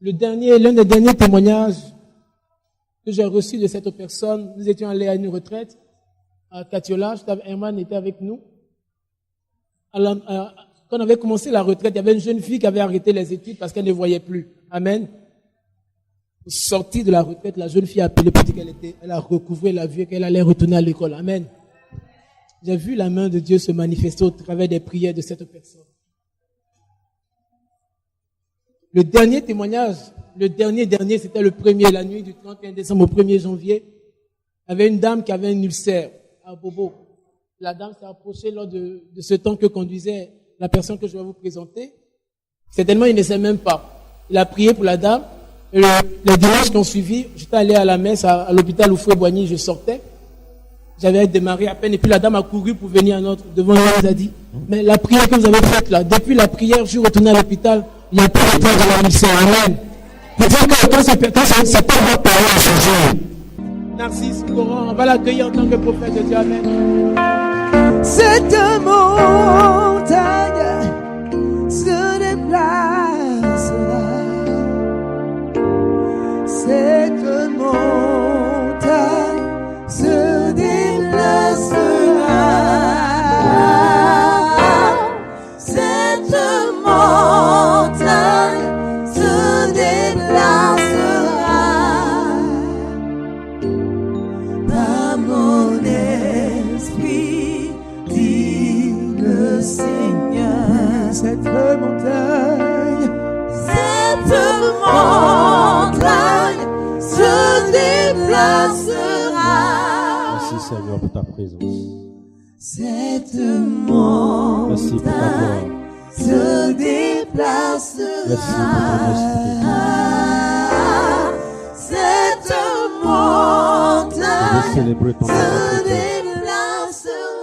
L'un des derniers témoignages que j'ai reçu de cette personne, nous étions allés à une retraite à Katiola, Herman était avec nous. Quand on avait commencé la retraite, il y avait une jeune fille qui avait arrêté les études parce qu'elle ne voyait plus. Amen. Sortie de la retraite, la jeune fille a appelé pour dire elle a recouvré la vue et qu'elle allait retourner à l'école. Amen. J'ai vu la main de Dieu se manifester au travers des prières de cette personne. Le dernier témoignage, le dernier, c'était le premier, la nuit du 31 décembre au 1er janvier. Il y avait une dame qui avait un ulcère à Bobo. La dame s'est approchée lors de ce temps que conduisait la personne que je vais vous présenter. Certainement, il ne sait même pas. Il a prié pour la dame. Et les dimanches qui ont suivi, j'étais allé à la messe à l'hôpital Oufoué-Boigny, je sortais. J'avais démarré à peine et puis la dame a couru pour venir devant nous. Elle nous a dit, mais la prière que vous avez faite là, depuis la prière, je suis retourné à l'hôpital, il n'y a pas de temps de la mission. Amen. Peut-être que quand ça peut avoir parlé à ce jour. Narcisse Coran, on va l'accueillir en tant que prophète de Dieu. Amen. Cette montagne se déplacera. Cette montagne se déplacera. Cette montagne se déplacera. Par mon esprit, dit le Seigneur. Cette montagne se déplacera. Merci Seigneur pour ta présence. Cette montagne Merci pour ta gloire. se déplacera. Merci pour ton esprit. Cette Je veux célébrer ton montagne nom se déplacera.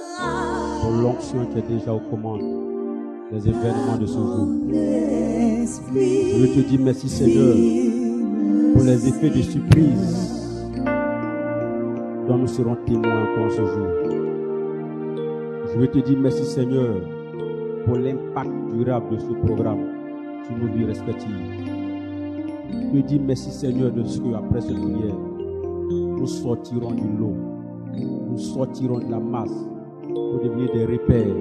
pour l'onction qui est déjà aux commandes des événements de ce jour. Je veux te dire merci Seigneur pour les effets de surprise dont nous serons témoins encore ce jour. Je veux te dire merci Seigneur pour l'impact durable de ce programme sur nos vies respectives. Je te dis merci Seigneur de ce qu'après cette prière, nous sortirons du lot, nous sortirons de la masse pour devenir des repères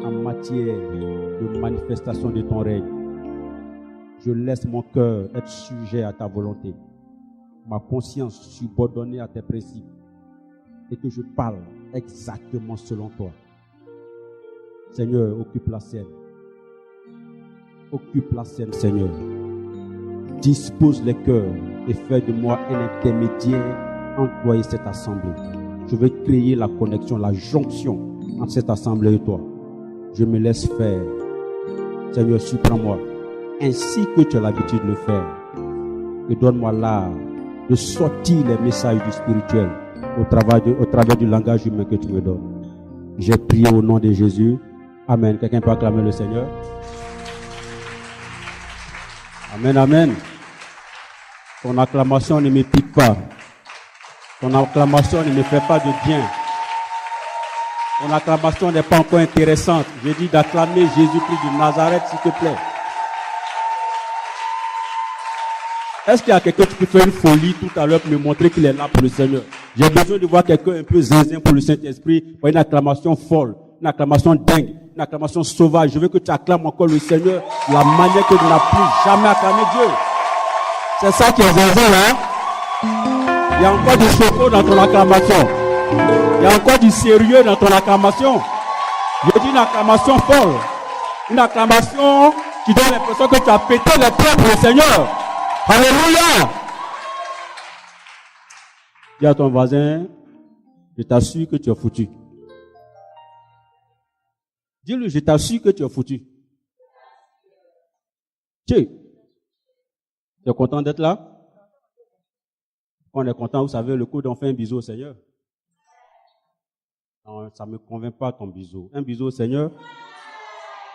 en matière de manifestation de ton règne. Je laisse mon cœur être sujet à ta volonté, ma conscience subordonnée à tes principes, et que je parle exactement selon toi. Seigneur, occupe la scène. Occupe la scène, Seigneur. Dispose les cœurs et fais de moi un intermédiaire employé cette assemblée. Je veux créer la connexion, la jonction entre cette assemblée et toi. Je me laisse faire. Seigneur, surprends-moi, ainsi que tu as l'habitude de le faire. Et donne-moi l'art de sortir les messages du spirituel au travers du langage humain que tu me donnes. J'ai prié au nom de Jésus. Amen. Quelqu'un peut acclamer le Seigneur? Amen, amen. Ton acclamation ne me pique pas. Ton acclamation ne me fait pas de bien. Ton acclamation n'est pas encore intéressante. Je dis d'acclamer Jésus-Christ de Nazareth, s'il te plaît. Est-ce qu'il y a quelqu'un qui peut faire une folie tout à l'heure pour me montrer qu'il est là pour le Seigneur? J'ai besoin de voir quelqu'un un peu zinzin pour le Saint-Esprit, pour une acclamation folle, une acclamation dingue, une acclamation sauvage. Je veux que tu acclames encore le Seigneur de la manière que tu n'as plus jamais acclamé Dieu. C'est ça qui est zinzin, hein? Il y a encore du choco dans ton acclamation. Il y a encore du sérieux dans ton acclamation. Je dis une acclamation folle. Une acclamation qui donne l'impression que tu as pété les plaies pour le Seigneur. Alléluia! Dis à ton voisin, je t'assure que tu es foutu. Dis-lui, je t'assure que tu es foutu. Tu es content d'être là? On est content, vous savez, le coup d'on fait un bisou au Seigneur. Non, ça ne me convainc pas ton bisou. Un bisou au Seigneur.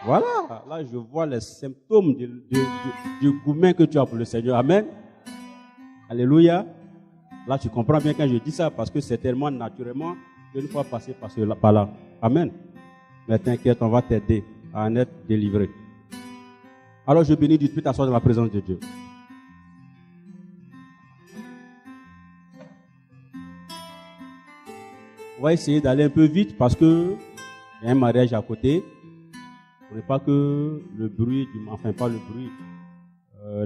Voilà, là je vois les symptômes du gourmet que tu as pour le Seigneur. Amen. Alléluia. Là tu comprends bien quand je dis ça parce que c'est tellement naturellement qu'une fois passé par là. Amen. Mais t'inquiète, on va t'aider à en être délivré. Alors je bénis, tu peux t'asseoir dans la présence de Dieu. On va essayer d'aller un peu vite parce que il y a un mariage à côté. On n'est pas que le bruit, pas le bruit.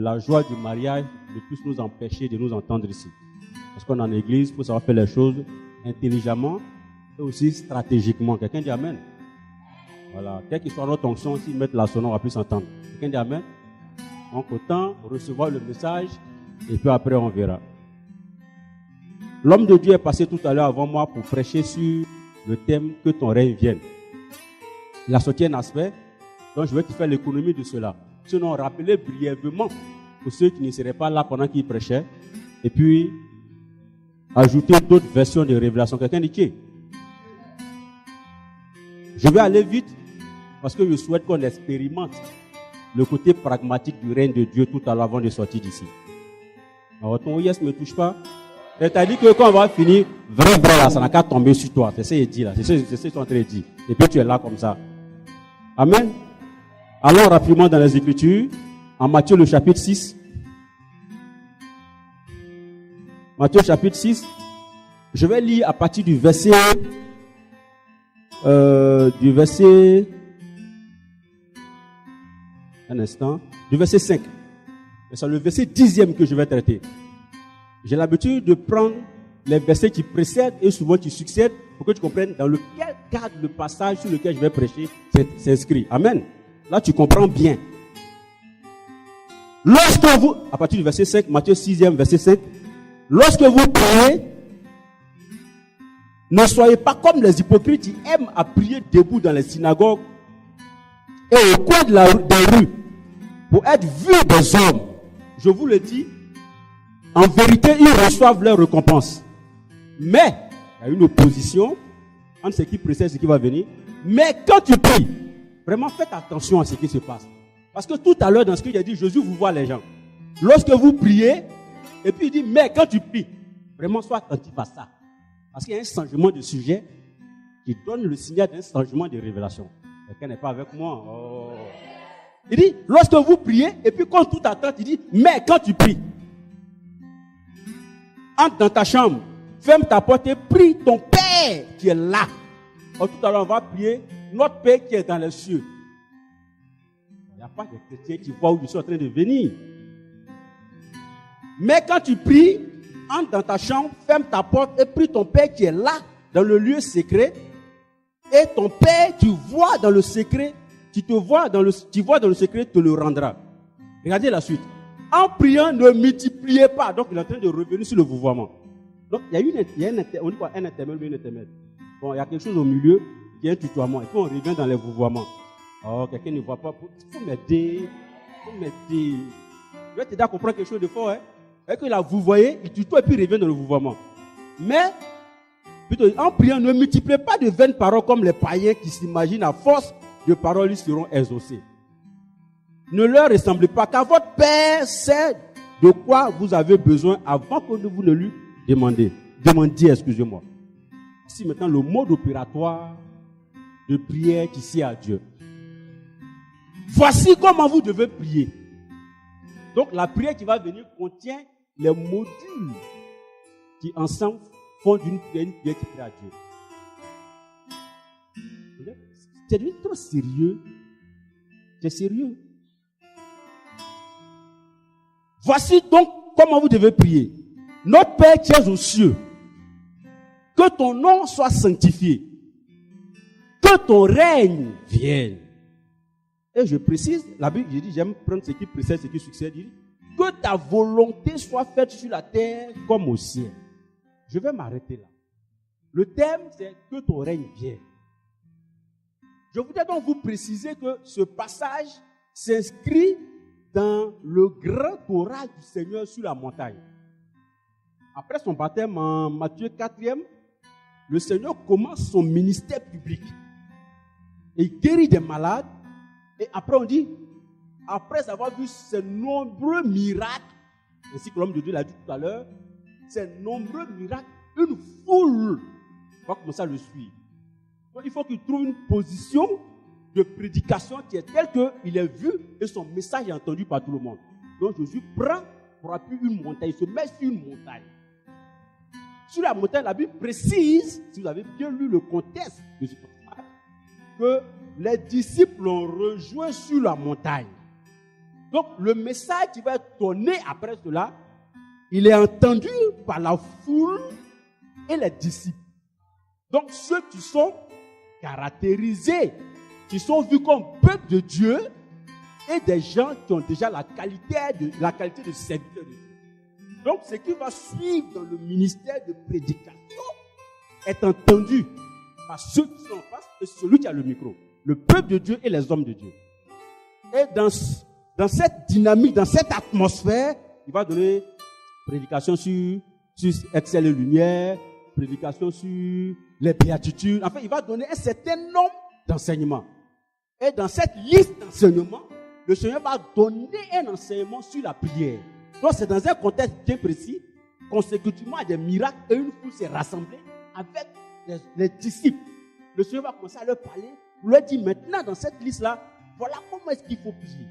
La joie du mariage ne puisse nous empêcher de nous entendre ici. Parce qu'on est en église, il faut savoir faire les choses intelligemment et aussi stratégiquement. Quelqu'un dit Amen. Voilà. Quel qu'il soit notre onction, s'ils mettent la sonore, on va plus s'entendre. Quelqu'un dit Amen. Donc autant recevoir le message et puis après on verra. L'homme de Dieu est passé tout à l'heure avant moi pour prêcher sur le thème que ton règne vienne. Il a sorti un aspect, donc je vais te faire l'économie de cela. Sinon, rappelez brièvement pour ceux qui ne seraient pas là pendant qu'il prêchait, et puis ajouter d'autres versions de révélation. Quelqu'un dit qui? Je vais aller vite parce que je souhaite qu'on expérimente le côté pragmatique du règne de Dieu tout à l'heure avant de sortir d'ici. Alors ton yes ne me touche pas. C'est-à-dire que quand on va finir, vrai, là, ça n'a qu'à tomber sur toi. C'est ce qu'il dit là. C'est ce qu'ils sont en train de dire. Et puis tu es là comme ça. Amen. Allons rapidement dans les Écritures. En Matthieu le chapitre 6. Matthieu chapitre 6. Je vais lire à partir du verset... Un instant. Du verset 5. C'est le verset 10e que je vais traiter. J'ai l'habitude de prendre les versets qui précèdent et souvent qui succèdent pour que tu comprennes dans lequel cadre le passage sur lequel je vais prêcher s'inscrit. Amen. Là, tu comprends bien. Lorsque vous, à partir du verset 5, Matthieu 6e, verset 5, lorsque vous priez, ne soyez pas comme les hypocrites qui aiment à prier debout dans les synagogues et au coin des rues pour être vus des hommes. Je vous le dis, en vérité, ils reçoivent leur récompense. Mais, il y a une opposition entre ce qui précède et ce qui va venir. Mais quand tu pries, vraiment faites attention à ce qui se passe. Parce que tout à l'heure, dans ce qu'il a dit, Jésus vous voit les gens. Lorsque vous priez, et puis il dit, mais quand tu pries, vraiment sois attentif à ça. Parce qu'il y a un changement de sujet qui donne le signal d'un changement de révélation. Quelqu'un n'est pas avec moi. Oh. Il dit, lorsque vous priez, et puis quand tout attend, il dit, mais quand tu pries, entre dans ta chambre, ferme ta porte et prie ton Père qui est là. Alors, tout à l'heure, on va prier notre Père qui est dans les cieux. Il n'y a pas de chrétiens qui voient où je suis en train de venir. Mais quand tu pries, entre dans ta chambre, ferme ta porte et prie ton Père qui est là, dans le lieu secret. Et ton Père, tu vois dans le secret, tu vois dans le secret, te le rendra. Regardez la suite. En priant, ne multipliez pas. Donc, il est en train de revenir sur le vouvoiement. Donc, il y a on dit quoi, un intermède ou une intermède. Bon, il y a quelque chose au milieu, il y a un tutoiement. Et puis, on revient dans les vouvoiements. Oh, quelqu'un ne voit pas. Il faut m'aider. Je vais t'aider à comprendre quelque chose de fort. Et que là, vous voyez, il tutoie et puis il revient dans le vouvoiement. Mais, plutôt, en priant, ne multipliez pas de vaines paroles comme les païens qui s'imaginent à force de paroles, ils seront exaucés. Ne leur ressemblez pas, car votre Père sait de quoi vous avez besoin avant que vous ne lui demandiez. Excusez-moi. Si maintenant le mode opératoire de prière qui sied à Dieu. Voici comment vous devez prier. Donc la prière qui va venir contient les modules qui ensemble font une prière qui prie à Dieu. C'est devenu trop sérieux. C'est sérieux. Voici donc comment vous devez prier. Notre Père qui es aux cieux, que ton nom soit sanctifié, que ton règne vienne. Et je précise, la Bible, je dis, j'aime prendre ce qui précède, ce qui succède. Il dit, que ta volonté soit faite sur la terre comme au ciel. Je vais m'arrêter là. Le thème, c'est que ton règne vienne. Je voudrais donc vous préciser que ce passage s'inscrit dans le grand orage du Seigneur sur la montagne. Après son baptême en Matthieu 4e, le Seigneur commence son ministère public. Et il guérit des malades. Et après on dit, après avoir vu ces nombreux miracles, ainsi que l'homme de Dieu l'a dit tout à l'heure, ces nombreux miracles, une foule va commencer à le suivre. Donc il faut qu'il trouve une position de prédication qui est tel qu'il est vu et son message est entendu par tout le monde. Donc Jésus prend pour appui une montagne, il se met sur une montagne. Sur la montagne, la Bible précise, si vous avez bien lu le contexte de ce passage, que les disciples l'ont rejoint sur la montagne. Donc le message qui va être donné après cela, il est entendu par la foule et les disciples. Donc ceux qui sont caractérisés, qui sont vus comme peuple de Dieu, et des gens qui ont déjà la qualité de serviteur de Dieu. Donc ce qui va suivre dans le ministère de prédication est entendu par ceux qui sont en face et celui qui a le micro. Le peuple de Dieu et les hommes de Dieu. Et dans cette dynamique, dans cette atmosphère, il va donner prédication sur Excel et Lumière, prédication sur les béatitudes. Enfin, il va donner un certain nombre d'enseignements. Et dans cette liste d'enseignements, le Seigneur va donner un enseignement sur la prière. Donc, c'est dans un contexte bien précis, consécutivement à des miracles, et une foule s'est rassemblée avec les disciples. Le Seigneur va commencer à leur parler, pour leur dire maintenant, dans cette liste-là, voilà comment est-ce qu'il faut prier.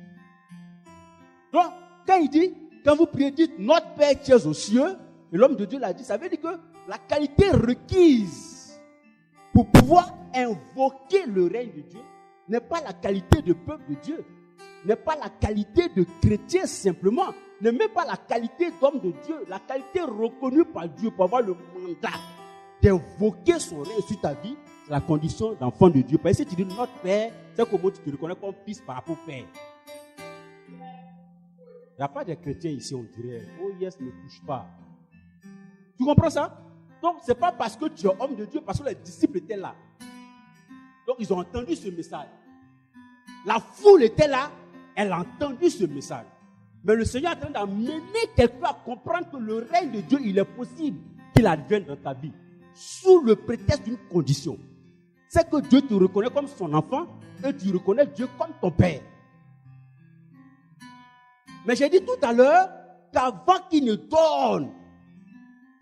Donc, quand il dit, quand vous priez, dites notre Père qui es aux cieux, et l'homme de Dieu l'a dit, ça veut dire que la qualité requise pour pouvoir invoquer le règne de Dieu n'est pas la qualité de peuple de Dieu, n'est pas la qualité de chrétien simplement, n'est même pas la qualité d'homme de Dieu, la qualité reconnue par Dieu pour avoir le mandat d'invoquer son règne sur ta vie, c'est la condition d'enfant de Dieu. Parce que si tu dis notre Père, c'est comment tu te reconnais comme fils par rapport au Père. Il n'y a pas de chrétiens ici, on dirait, oh yes, ne touche pas. Tu comprends ça? Donc, ce n'est pas parce que tu es homme de Dieu, parce que les disciples étaient là. Donc, ils ont entendu ce message. La foule était là, elle a entendu ce message. Mais le Seigneur est en train d'amener quelqu'un à comprendre que le règne de Dieu, il est possible qu'il advienne dans ta vie. Sous le prétexte d'une condition. C'est que Dieu te reconnaît comme son enfant et tu reconnais Dieu comme ton Père. Mais j'ai dit tout à l'heure qu'avant qu'il ne donne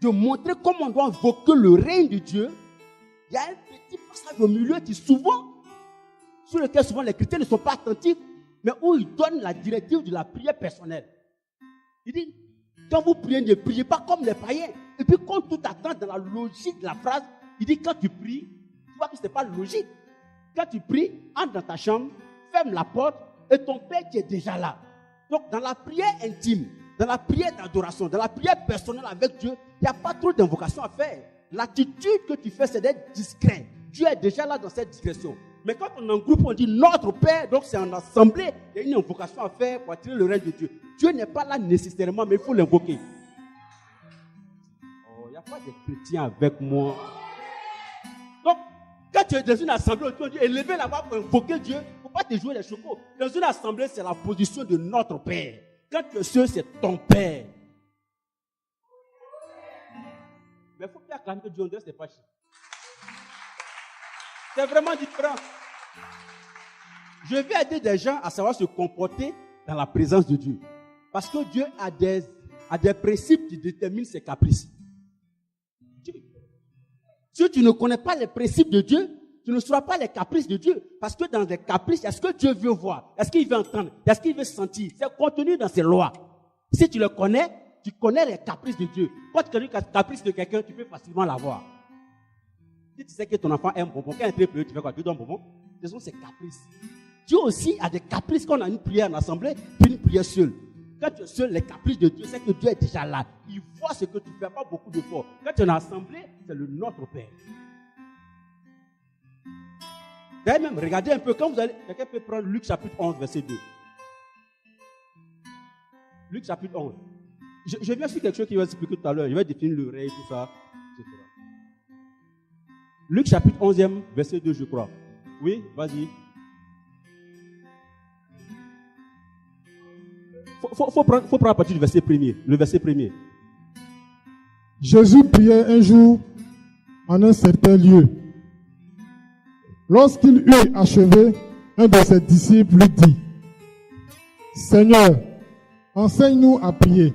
de montrer comment on doit invoquer le règne de Dieu, il y a un petit passage au milieu qui souvent, sur lequel souvent les chrétiens ne sont pas attentifs, mais où il donne la directive de la prière personnelle. Il dit, quand vous priez, ne priez pas comme les païens. Et puis, quand tout attend dans la logique de la phrase, il dit, quand tu pries, tu vois que ce n'est pas logique. Quand tu pries, entre dans ta chambre, ferme la porte, et ton Père qui est déjà là. Donc, dans la prière intime, dans la prière d'adoration, dans la prière personnelle avec Dieu, il n'y a pas trop d'invocation à faire. L'attitude que tu fais, c'est d'être discret. Dieu est déjà là dans cette discrétion. Mais quand on est en groupe, on dit notre Père, donc c'est en assemblée, il y a une invocation à faire pour attirer le règne de Dieu. Dieu n'est pas là nécessairement, mais il faut l'invoquer. Oh, il n'y a pas de chrétiens avec moi. Donc, quand tu es dans une assemblée, on dit élevez la voix pour invoquer Dieu, il ne faut pas te jouer les chocos. Dans une assemblée, c'est la position de notre Père. Quand tu es seul, c'est ton Père. Mais il faut bien acclamer que Dieu, on dirait que ce n'est pas chiant. C'est vraiment différent. Je vais aider des gens à savoir se comporter dans la présence de Dieu. Parce que Dieu a des principes qui déterminent ses caprices. Si tu ne connais pas les principes de Dieu, tu ne sauras pas les caprices de Dieu. Parce que dans les caprices, est-ce que Dieu veut voir? Est-ce qu'il veut entendre? Est-ce qu'il veut sentir? C'est contenu dans ses lois. Si tu le connais, tu connais les caprices de Dieu. Quand tu connais les caprices de quelqu'un, tu peux facilement l'avoir. Si tu sais que ton enfant aime bonbon, quand il est très peu, tu fais quoi? Tu donnes bonbon? Ce sont ses caprices. Dieu aussi a des caprices quand on a une prière en assemblée, puis une prière seule. Quand tu es seul, les caprices de Dieu, c'est que Dieu est déjà là. Il voit ce que tu fais, pas beaucoup d'efforts. Quand tu es en assemblée, c'est le Notre Père. D'ailleurs même, regardez un peu, quand vous allez, quelqu'un peut prendre Luc chapitre 11, verset 2. Luc chapitre 11. Je viens sur quelque chose qui va expliquer tout à l'heure. Je vais définir le règne, tout ça, etc. Luc chapitre 11e, verset 2, je crois. Oui, vas-y. Faut prendre à partir du verset premier. Le verset premier. Jésus priait un jour en un certain lieu. Lorsqu'il eut achevé, un de ses disciples lui dit, Seigneur, enseigne-nous à prier,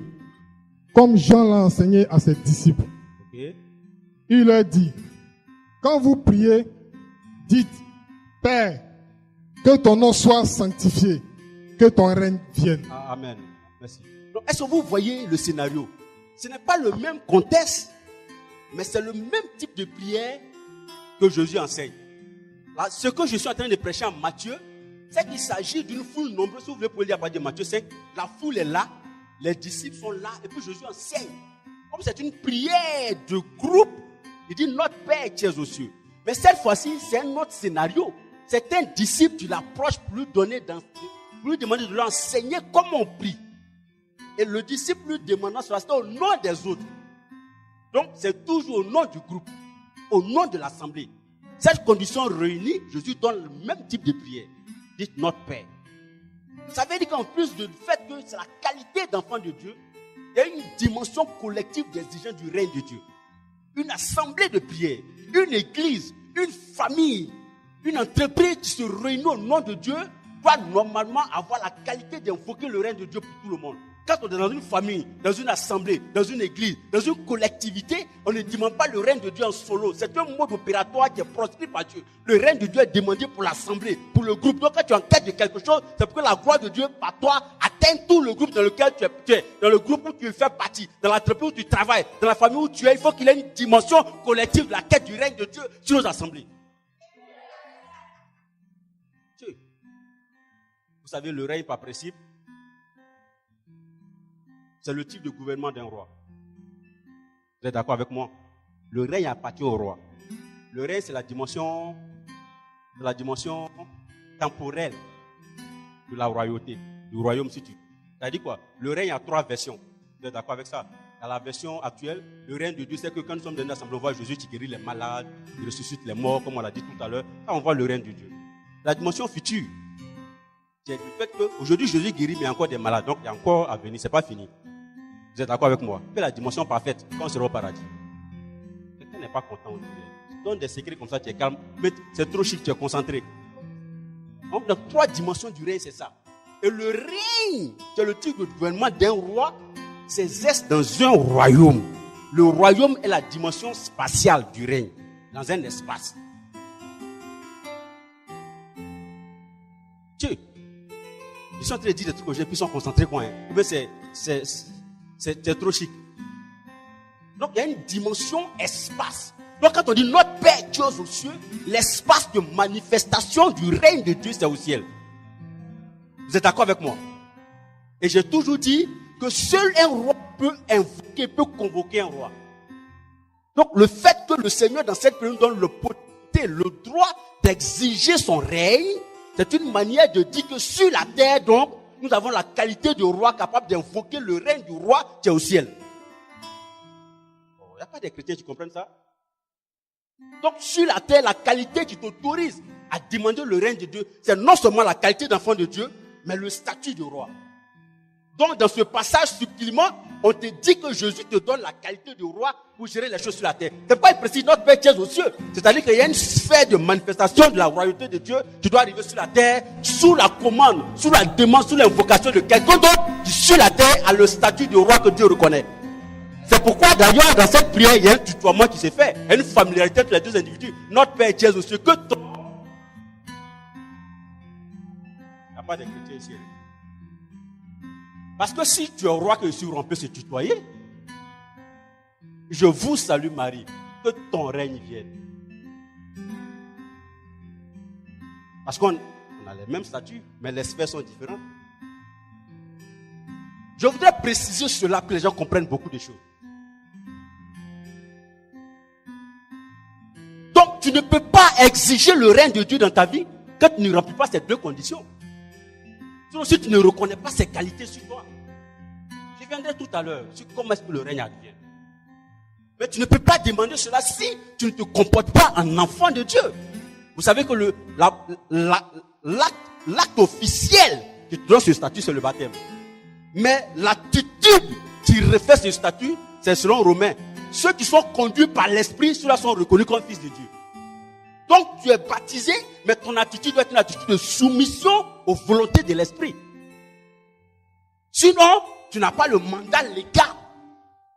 comme Jean l'a enseigné à ses disciples. Okay. Il leur dit, quand vous priez, dites, Père, Que ton nom soit sanctifié. Que ton règne vienne. Amen. Merci. Donc, est-ce que vous voyez le scénario? Ce n'est pas le même contexte, mais c'est le même type de prière que Jésus enseigne. Là, ce que je suis en train de prêcher en Matthieu, c'est qu'il s'agit d'une foule nombreuse. Si vous voulez pour lire à partir de Matthieu 5, la foule est là, les disciples sont là, et puis Jésus enseigne. Comme c'est une prière de groupe, il dit notre Père qui es aux cieux. Mais cette fois-ci, c'est un autre scénario. C'est un disciple, tu l'approches pour lui demander de lui enseigner comment on prie. Et le disciple lui demandant cela, c'est au nom des autres. Donc, c'est toujours au nom du groupe, au nom de l'assemblée. Cette condition réunie, Jésus donne le même type de prière. Dites notre Père. Ça veut dire qu'en plus du fait que c'est la qualité d'enfant de Dieu, il y a une dimension collective d'exigence du règne de Dieu. Une assemblée de prière, une église, une famille, une entreprise qui se réunit au nom de Dieu doit normalement avoir la qualité d'invoquer le règne de Dieu pour tout le monde. Quand on est dans une famille, dans une assemblée, dans une église, dans une collectivité, on ne demande pas le règne de Dieu en solo. C'est un mode opératoire qui est proscrit par Dieu. Le règne de Dieu est demandé pour l'assemblée, pour le groupe. Donc quand tu es en quête de quelque chose, c'est pour que la gloire de Dieu par toi atteigne tout le groupe dans lequel tu es. Dans le groupe où tu fais partie, dans l'entreprise où tu travailles, dans la famille où tu es. Il faut qu'il y ait une dimension collective de la quête du règne de Dieu sur nos assemblées. Vous savez, le règne par principe, c'est le type de gouvernement d'un roi. Vous êtes d'accord avec moi? Le règne appartient au roi. Le règne, c'est la dimension temporelle de la royauté, du royaume si tu veux. Ça dit quoi? Le règne a 3 versions. Vous êtes d'accord avec ça? Dans la version actuelle, le règne de Dieu, c'est que quand nous sommes dans une assemblée, on voit Jésus qui guérit les malades, qui ressuscite les morts, comme on l'a dit tout à l'heure. Là, on voit le règne de Dieu. La dimension future, c'est le fait qu'aujourd'hui, Jésus guérit, mais il y a encore des malades. Donc, il y a encore à venir. Ce n'est pas fini. Vous êtes d'accord avec moi? C'est la dimension parfaite quand on sera au paradis. Quelqu'un n'est pas content aujourd'hui. Tu donnes des secrets comme ça, tu es calme. Mais c'est trop chic, tu es concentré. Donc, dans 3 dimensions du règne, c'est ça. Et le règne, c'est le type de gouvernement d'un roi, s'exerce dans un royaume. Le royaume est la dimension spatiale du règne, dans un espace. Tu sais, ils sont en train de dire des trucs aux gens, puis ils sont concentrés quoi. Mais c'est trop chic. Donc il y a une dimension espace. Donc quand on dit notre Père qui est aux cieux, l'espace de manifestation du règne de Dieu, c'est au ciel. Vous êtes d'accord avec moi? Et j'ai toujours dit que seul un roi peut invoquer, peut convoquer un roi. Donc le fait que le Seigneur dans cette période donne le potentiel, le droit d'exiger son règne, c'est une manière de dire que sur la terre, donc, nous avons la qualité de roi capable d'invoquer le règne du roi qui est au ciel. Il n'y a pas des chrétiens qui comprennent ça? Donc, sur la terre, la qualité qui t'autorise à demander le règne de Dieu, c'est non seulement la qualité d'enfant de Dieu, mais le statut de roi. Donc, dans ce passage, subtilement, on te dit que Jésus te donne la qualité de roi pour gérer les choses sur la terre. C'est pas, il précise notre Père qui est aux cieux. C'est-à-dire qu'il y a une sphère de manifestation de la royauté de Dieu qui doit arriver sur la terre, sous la commande, sous la demande, sous l'invocation de quelqu'un d'autre qui, sur la terre, a le statut de roi que Dieu reconnaît. C'est pourquoi, d'ailleurs, dans cette prière, il y a un tutoiement qui s'est fait. Il y a une familiarité entre les deux individus. Notre Père qui est aux cieux, que ton... Il n'y a pas de chrétiens ici. Parce que si tu es roi que je suis, on peut se tutoyer. Je vous salue Marie, que ton règne vienne. Parce qu'on a les mêmes statuts, mais les sphères sont différentes. Je voudrais préciser cela pour que les gens comprennent beaucoup de choses. Donc tu ne peux pas exiger le règne de Dieu dans ta vie quand tu ne remplis pas ces 2 conditions. Sinon, si tu ne reconnais pas ses qualités sur toi, je viendrai tout à l'heure sur comment est-ce que le règne advient. Mais tu ne peux pas demander cela si tu ne te comportes pas en enfant de Dieu. Vous savez que l'acte officiel qui te donne ce statut, c'est le baptême. Mais l'attitude qui reflète ce statut, c'est selon Romains. Ceux qui sont conduits par l'Esprit, ceux-là sont reconnus comme fils de Dieu. Donc tu es baptisé, mais ton attitude doit être une attitude de soumission aux volontés de l'Esprit. Sinon, tu n'as pas le mandat légal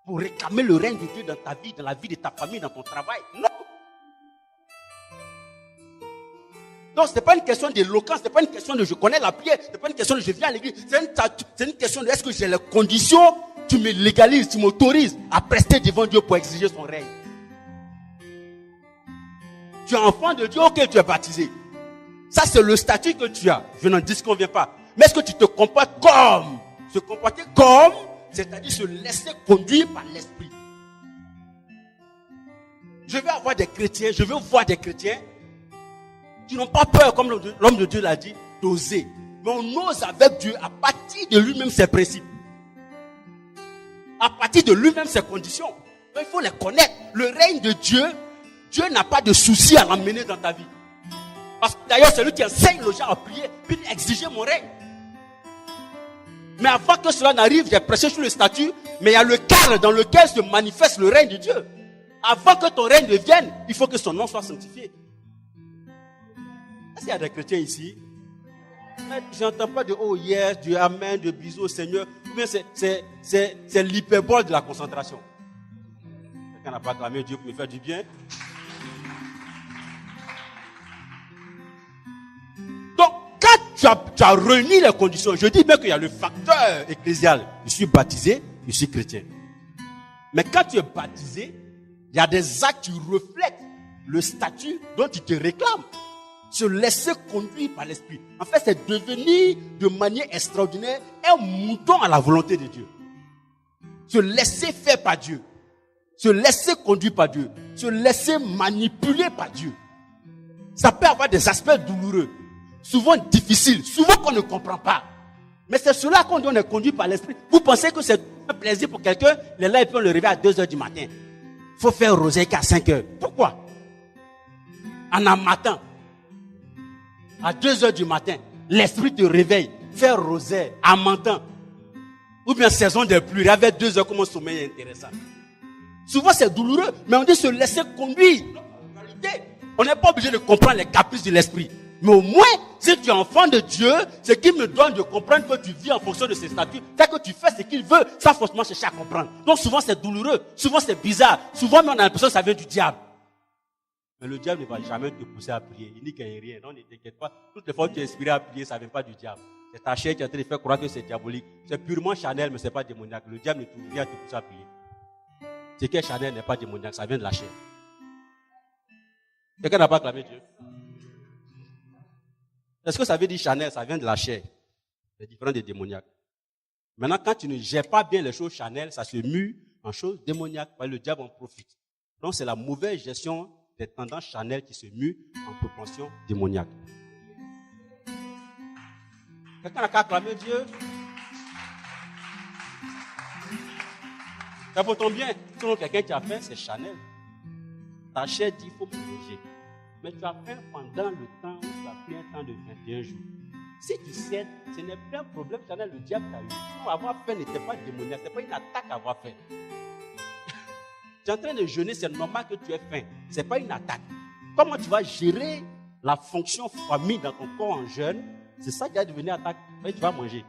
pour réclamer le règne de Dieu dans ta vie, dans la vie de ta famille, dans ton travail. Non. Donc, ce n'est pas une question d'éloquence, ce n'est pas une question de je connais la prière, ce n'est pas une question de je viens à l'église. C'est une question de est-ce que j'ai les conditions, tu me légalises, tu m'autorises à prester devant Dieu pour exiger son règne. Tu es enfant de Dieu, ok, tu es baptisé. Ça, c'est le statut que tu as. Je n'en disconviens pas. Mais est-ce que tu te comportes comme? Se comporter comme, c'est-à-dire se laisser conduire par l'esprit. Je vais avoir des chrétiens, je veux voir des chrétiens qui n'ont pas peur, comme l'homme de Dieu l'a dit, d'oser. Mais on ose avec Dieu à partir de lui-même ses principes. À partir de lui-même ses conditions. Donc, il faut les connaître. Le règne de Dieu, Dieu n'a pas de souci à l'emmener dans ta vie. Parce que d'ailleurs, c'est lui qui enseigne les gens à prier, puis exiger mon règne. Mais avant que cela n'arrive, j'ai prêché sur le statut, mais il y a le cadre dans lequel se manifeste le règne de Dieu. Avant que ton règne ne vienne, il faut que son nom soit sanctifié. Est-ce qu'il y a des chrétiens ici? Je n'entends pas de oh yes, de amen, de bisous au Seigneur. Ou bien c'est l'hyperbole de la concentration. Quelqu'un n'a pas acclamé Dieu pour me faire du bien? Donc, quand tu as réuni les conditions, je dis bien qu'il y a le facteur ecclésial. Je suis baptisé, je suis chrétien. Mais quand tu es baptisé, il y a des actes qui reflètent le statut dont tu te réclames. Se laisser conduire par l'esprit. En fait, c'est devenir de manière extraordinaire un mouton à la volonté de Dieu. Se laisser faire par Dieu. Se laisser conduire par Dieu. Se laisser manipuler par Dieu. Ça peut avoir des aspects douloureux. Souvent difficiles. Souvent qu'on ne comprend pas. Mais c'est cela qu'on doit être conduit par l'esprit. Vous pensez que c'est un plaisir pour quelqu'un? Les là, ils peuvent le réveiller à 2h du matin. Il faut faire rosaire qu'à 5h. Pourquoi? En un matin. À 2h du matin, l'esprit te réveille. Faire rosaire, en mentant. Ou bien saison des pluies, avec 2h, comme un sommeil est intéressant. Souvent c'est douloureux, mais on dit se laisser conduire. En réalité, on n'est pas obligé de comprendre les caprices de l'esprit. Mais au moins, si tu es enfant de Dieu, ce qui me donne de comprendre que tu vis en fonction de ses statuts, c'est que tu fais ce qu'il veut, sans forcément chercher à comprendre. Donc souvent c'est douloureux, souvent c'est bizarre, souvent on a l'impression que ça vient du diable. Mais le diable ne va jamais te pousser à prier. Il n'y a rien. Non, ne t'inquiète pas. Toutes les fois que tu es inspiré à prier, ça ne vient pas du diable. C'est ta chair qui est en train de faire croire que c'est diabolique. C'est purement charnel, mais ce n'est pas démoniaque. Le diable ne vient te pousser à prier. Ce qui est charnel n'est pas démoniaque. Ça vient de la chair. Quelqu'un n'a pas acclamé Dieu? Est-ce que ça veut dire charnel? Ça vient de la chair. C'est différent des démoniaques. Maintenant, quand tu ne gères pas bien les choses charnelles, ça se mue en choses démoniaques. Le diable en profite. Donc, c'est la mauvaise gestion des tendances charnelles qui se muent en propension démoniaque. Quelqu'un n'a qu'à acclamer Dieu? Ça vaut ton bien. Selon quelqu'un qui a faim, c'est charnel. Ta chair dit qu'il faut manger. Mais tu as faim pendant le temps où tu as pris un temps de 21 jours. Si tu cèdes, ce n'est pas un problème charnel, le diable t'a eu. Sinon, avoir faim n'était pas démoniaque, ce n'est pas une attaque à avoir faim. Tu es en train de jeûner, c'est normal que tu aies faim. Ce n'est pas une attaque. Comment tu vas gérer la fonction famille dans ton corps en jeûne? C'est ça qui va devenir attaque. Et tu vas manger.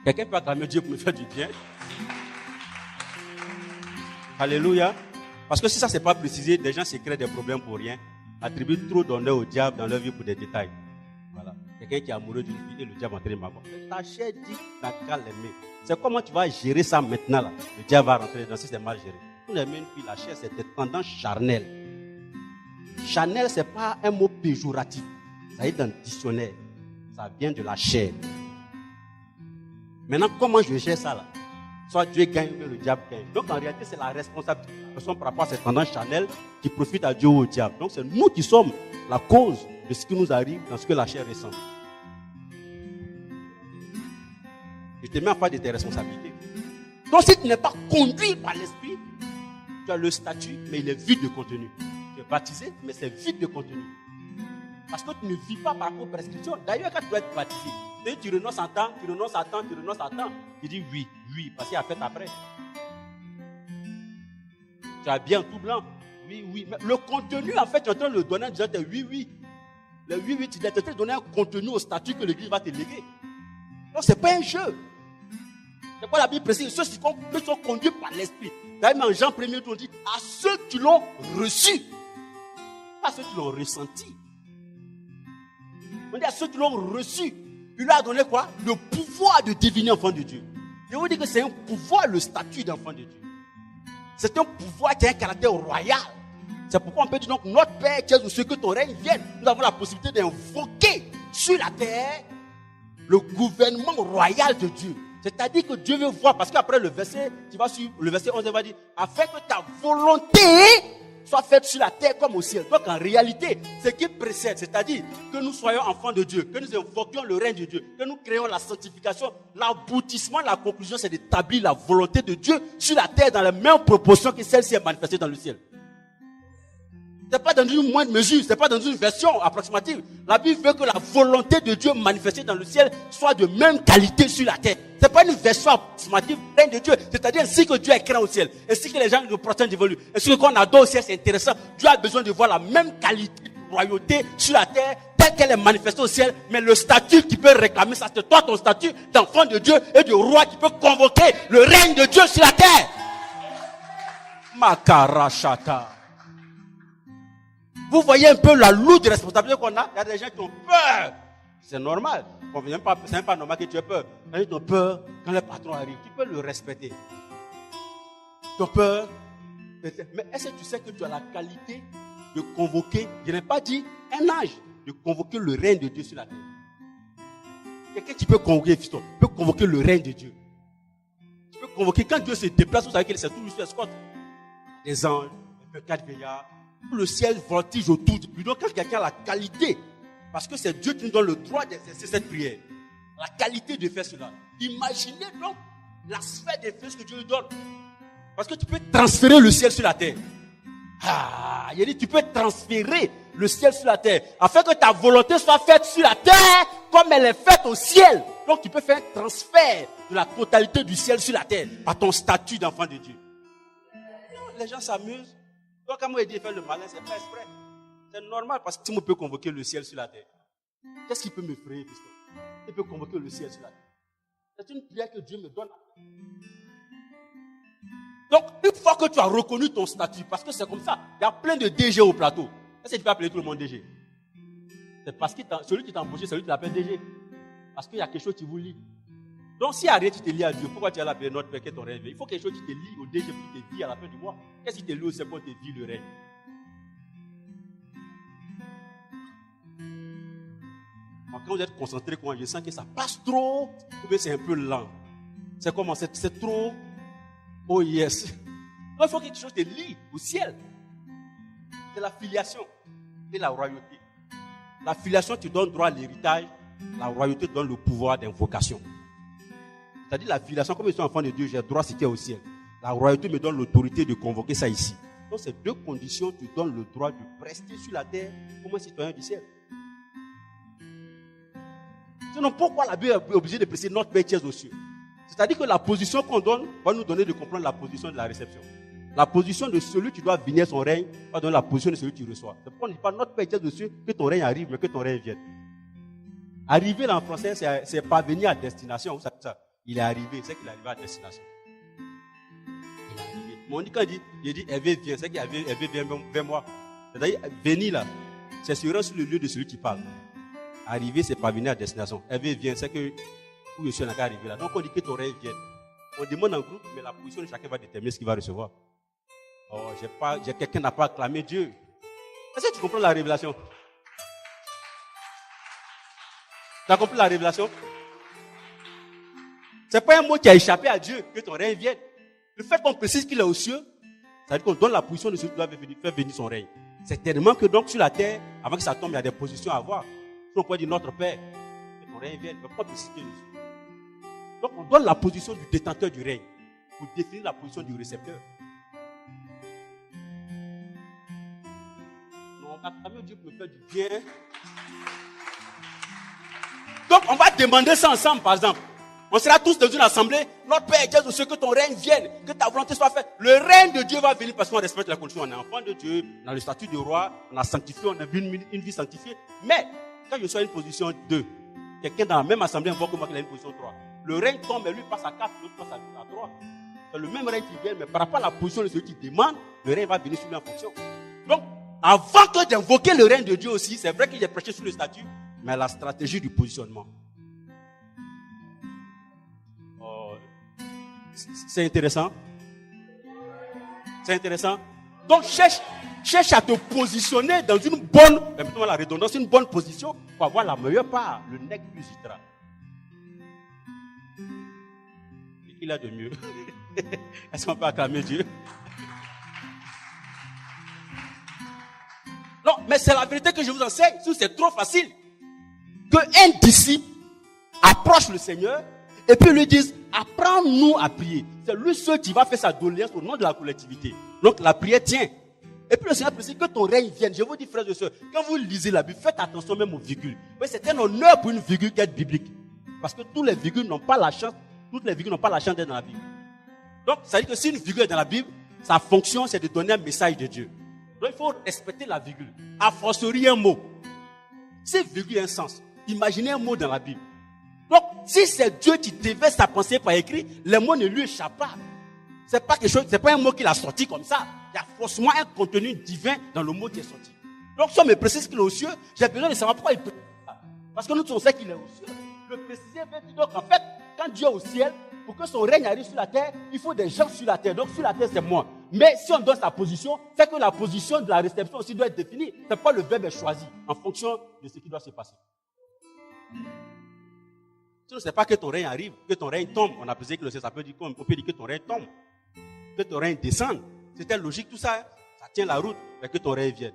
Quelqu'un peut acclamer Dieu pour me faire du bien? Alléluia. Parce que si ça, ce n'est pas précisé, des gens se créent des problèmes pour rien. Attribuent trop d'honneur au diable dans leur vie pour des détails. Voilà. Quelqu'un qui est amoureux d'une fille et le diable en train de m'avoir. Ta chair dit t'as qu'à l'aimer. C'est comment tu vas gérer ça maintenant là. Le diable va rentrer dedans si c'est mal géré. Pour aimer une fille, la chair, c'est des tendances charnelles. Charnel, ce n'est pas un mot péjoratif. Ça est dans le dictionnaire. Ça vient de la chair. Maintenant, comment je gère ça là? Soit Dieu gagne ou le diable gagne. Donc en réalité, c'est la responsabilité de la personne par rapport à cette tendance charnelle qui profite à Dieu ou au diable. Donc c'est nous qui sommes la cause de ce qui nous arrive dans ce que la chair ressent. Je te mets en face de tes responsabilités. Donc si tu n'es pas conduit par l'esprit, tu as le statut, mais il est vide de contenu. Tu es baptisé, mais c'est vide de contenu. Parce que tu ne vis pas par rapport aux prescriptions. D'ailleurs, quand tu dois être baptisé, tu renonces à temps, tu renonces à temps, tu renonces à temps. Tu dis oui, oui, parce qu'il y a fête après. Tu as bien tout blanc. Oui, oui. Mais le contenu, en fait, tu es en train de le donner en disant oui, oui. Le oui, oui, tu es en train de donner un contenu au statut que l'Église va te léguer. Donc, ce n'est pas un jeu. C'est quoi la Bible précise? Ceux qui sont conduits par l'Esprit. D'ailleurs, en Jean 1er, on dit à ceux qui l'ont reçu. pas à ceux qui l'ont ressenti. On dit à ceux qui l'ont reçu. Il leur a donné quoi? Le pouvoir de devenir enfant de Dieu. Je vous dis que c'est un pouvoir, le statut d'enfant de Dieu. C'est un pouvoir qui a un caractère royal. C'est pourquoi on peut dire donc, notre Père qui est aux cieux, que ton règne vienne. Nous avons la possibilité d'invoquer sur la terre le gouvernement royal de Dieu. C'est-à-dire que Dieu veut voir, parce qu'après le verset, tu vas sur le verset 11, il va dire, afin que ta volonté soit faite sur la terre comme au ciel. Donc en réalité, ce qui précède, c'est-à-dire que nous soyons enfants de Dieu, que nous invoquions le règne de Dieu, que nous créons la sanctification, l'aboutissement, la conclusion, c'est d'établir la volonté de Dieu sur la terre dans la même proportion que celle-ci est manifestée dans le ciel. Ce n'est pas dans une moindre mesure, ce n'est pas dans une version approximative. La Bible veut que la volonté de Dieu manifestée dans le ciel soit de même qualité sur la terre. Ce n'est pas une version approximative du règne de Dieu. C'est-à-dire ainsi que Dieu est créé au ciel, ainsi que les gens le protègent devant lui, ainsi que quand on adore au ciel, c'est intéressant. Dieu a besoin de voir la même qualité de royauté sur la terre telle qu'elle est manifestée au ciel. Mais le statut qui peut réclamer ça, c'est toi ton statut d'enfant de Dieu et de roi qui peut convoquer le règne de Dieu sur la terre. Makarashata. Vous voyez un peu la lourde responsabilité qu'on a. Il y a des gens qui ont peur. C'est normal. C'est même pas normal que tu aies peur. Quand tu as peur, quand le patron arrive, tu peux le respecter. Tu as peur. Mais est-ce que tu sais que tu as la qualité de convoquer, je n'ai pas dit un âge, de convoquer le règne de Dieu sur la terre? Quelqu'un qui peut convoquer, fiston, peut convoquer le règne de Dieu. Tu peux convoquer, quand Dieu se déplace, vous savez que c'est tout lui escorte. Des anges, des quatre veillards. Le ciel voltige autour de lui. Donc quand quelqu'un a la qualité, parce que c'est Dieu qui nous donne le droit d'exercer cette prière, la qualité de faire cela. Imaginez donc la sphère d'influence que Dieu lui donne. Parce que tu peux transférer le ciel sur la terre. Ah, il a dit tu peux transférer le ciel sur la terre, afin que ta volonté soit faite sur la terre comme elle est faite au ciel. Donc tu peux faire un transfert de la totalité du ciel sur la terre par ton statut d'enfant de Dieu. Les gens s'amusent. Donc, quand moi je dis faire le malin, c'est pas exprès. C'est normal parce que si on peut convoquer le ciel sur la terre, qu'est-ce qui peut m'effrayer, piston? Il peut convoquer le ciel sur la terre. C'est une prière que Dieu me donne. Donc, une fois que tu as reconnu ton statut, parce que c'est comme ça, il y a plein de DG au plateau. Est-ce que tu peux appeler tout le monde DG? C'est parce que celui qui t'a embauché, c'est celui qui l'appelle DG. Parce qu'il y a quelque chose qui vous lie. Donc, si à rien tu te lis à Dieu, pourquoi tu as l'appelé notre Père qui est ton rêve? Il faut quelque chose qui te lie au DG pour te vie à la fin du mois. Qu'est-ce qui te lie au ciel pour te vie le rêve? Quand vous êtes concentré, quand je sens que ça passe trop, ou bien c'est un peu lent. C'est comment? C'est trop. Oh yes. Donc, il faut que quelque chose te lie au ciel. C'est la filiation et la royauté. La filiation te donne droit à l'héritage, la royauté te donne le pouvoir d'invocation. C'est-à-dire la filiation, comme je suis enfant de Dieu, j'ai droit à ce qui est au ciel. La royauté me donne l'autorité de convoquer ça ici. Donc ces deux conditions te donnent le droit de rester sur la terre comme un citoyen du ciel. Sinon, pourquoi la Bible est obligée de préciser notre Père qui est aux cieux? C'est-à-dire que la position qu'on donne va nous donner de comprendre la position de la réception. La position de celui qui doit venir son règne va donner la position de celui qui reçoit. C'est pourquoi on ne dit pas notre Père qui est aux cieux, que ton règne arrive, mais que ton règne vienne. Arriver là en français, c'est parvenir à destination. Vous savez ça? Il est arrivé, c'est qu'il est arrivé à destination. Il est arrivé. Mais on dit quand il dit Hervé vient, c'est qu'Hervé vient vers moi. C'est-à-dire, venir là, c'est se rendre sur le lieu de celui qui parle. Arriver, c'est parvenir à destination. Hervé vient, c'est que où je suis en train d'arriver là. Donc on dit que ton rêve vienne. On demande en groupe, mais la position de chacun va déterminer ce qu'il va recevoir. Oh, quelqu'un qui n'a pas acclamé Dieu. Est-ce que tu comprends la révélation? Tu as compris la révélation? Ce n'est pas un mot qui a échappé à Dieu que ton règne vienne. Le fait qu'on précise qu'il est aux cieux, ça veut dire qu'on donne la position de celui qui doit faire venir son règne. C'est tellement que donc sur la terre, avant que ça tombe, il y a des positions à avoir. Sinon on peut dire notre Père, que ton règne vienne, mais pas préciser dessus. Donc on donne la position du détenteur du règne pour définir la position du récepteur. Non, acclamer Dieu pour me faire du bien. Donc on va demander ça ensemble, par exemple. On sera tous dans une assemblée. Notre Père, Dieu, ce que ton règne vienne, que ta volonté soit faite. Le règne de Dieu va venir parce qu'on respecte la condition. On est enfant de Dieu, on a le statut de roi, on a sanctifié, on a une vie sanctifiée. Mais quand je suis à une position 2, quelqu'un dans la même assemblée voit que moi qu'il a une position 3. Le règne tombe et lui passe à 4, l'autre passe à 3. C'est le même règne qui vient, mais par rapport à la position de celui qui demande, le règne va venir sur lui en fonction. Donc, avant que d'invoquer le règne de Dieu aussi, c'est vrai que j'ai prêché sur le statut, mais la stratégie du positionnement. C'est intéressant. C'est intéressant. Donc, cherche à te positionner dans une bonne, permettez-moi la redondance, une bonne position pour avoir la meilleure part, le nec plus ultra. Et qu'il a de mieux. Est-ce qu'on peut acclamer Dieu? Non, mais c'est la vérité que je vous enseigne. C'est trop facile. Qu'un disciple approche le Seigneur et puis lui dise, apprends-nous à prier. C'est lui seul qui va faire sa doléance au nom de la collectivité. Donc la prière tient. Et puis le Seigneur précise que ton règne vienne. Je vous dis, frères et sœurs, quand vous lisez la Bible, faites attention même aux virgules. Mais c'est un honneur pour une virgule d'être biblique. Parce que toutes les virgules n'ont pas la chance d'être dans la Bible. Donc, ça veut dire que si une virgule est dans la Bible, sa fonction, c'est de donner un message de Dieu. Donc, il faut respecter la virgule. A fortiori un mot. Si virgule a un sens, imaginez un mot dans la Bible. Donc, si c'est Dieu qui déverse sa pensée par écrit, les mots ne lui échappent pas. C'est pas un mot qu'il a sorti comme ça. Il y a forcément un contenu divin dans le mot qui est sorti. Donc, si on me précise qu'il est aux cieux, j'ai besoin de savoir pourquoi il précise ça. Parce que nous, on sait qu'il est aux cieux. Le préciser veut dire donc, en fait, quand Dieu est au ciel, pour que son règne arrive sur la terre, il faut des gens sur la terre. Donc, sur la terre, c'est moi. Mais si on donne sa position, c'est que la position de la réception aussi doit être définie. C'est pas le verbe est choisi en fonction de ce qui doit se passer. Si on ne sait pas que ton règne arrive, que ton règne tombe, on a pesé que le ciel, ça peut dire qu'on peut dire que ton règne tombe, que ton règne descende. C'était logique tout ça, hein? Ça tient la route, mais que ton règne vienne.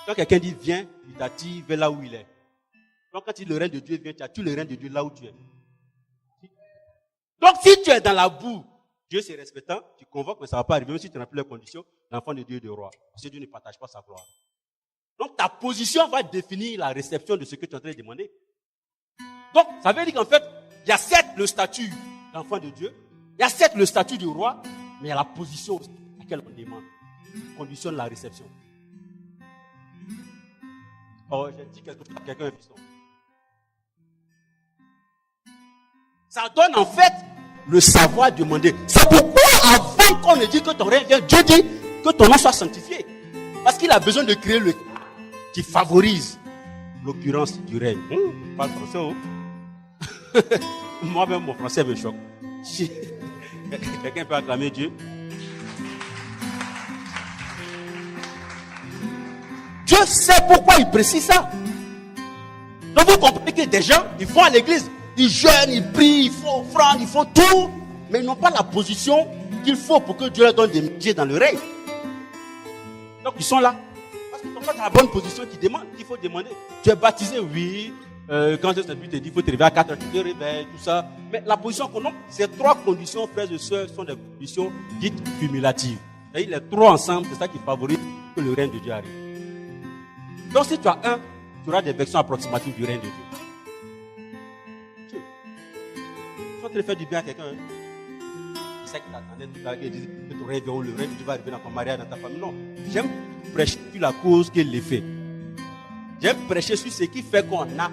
Quand quelqu'un dit viens, il t'attire vers là où il est. Donc quand il dit le règne de Dieu vient, tu attires le règne de Dieu là où tu es. Donc si tu es dans la boue, Dieu c'est respectant, tu convoques, mais ça ne va pas arriver, même si tu n'as plus les conditions, l'enfant de Dieu est de roi. Parce que Dieu ne partage pas sa gloire. Donc ta position va définir la réception de ce que tu es en train de demander. Donc ça veut dire qu'en fait, il y a certes le statut d'enfant de Dieu, il y a certes le statut du roi, mais il y a la position aussi à laquelle on demande, qui conditionne la réception. Oh, j'ai dit quelque chose à quelqu'un, un fiston. Ça donne en fait le savoir demander. C'est pourquoi avant qu'on ne dise que ton règne vient, Dieu dit que ton nom soit sanctifié. Parce qu'il a besoin de créer le qui favorise l'occurrence du règne. Pas le français, oh. Moi-même, mon français me choque. Quelqu'un peut acclamer Dieu? Dieu sait pourquoi il précise ça. Donc vous comprenez que des gens, ils vont à l'église, ils jeûnent, ils prient, ils font offrande, ils font tout, mais ils n'ont pas la position qu'il faut pour que Dieu leur donne des métiers dans le règne. Donc ils sont là. Parce qu'ils ne sont pas dans la bonne position qu'il faut demander. Tu es baptisé, oui. Quand je te dis, il faut te réveiller à 4 heures, tu te réveilles, tout ça. Mais la position qu'on a, ces trois conditions, frères et sœurs, sont des conditions dites cumulatives. C'est-à-dire les trois ensemble, c'est ça qui favorise que le règne de Dieu arrive. Donc si tu as un, tu auras des versions approximatives du règne de Dieu. Tu vas te faire du bien à quelqu'un. Il sait qu'il t'attendait tout à l'heure, il dit que ton règne vient, le règne de Dieu va arriver dans ton mariage, dans ta famille. Non, j'aime prêcher sur la cause qui est l'effet. J'aime prêcher sur ce qui fait qu'on a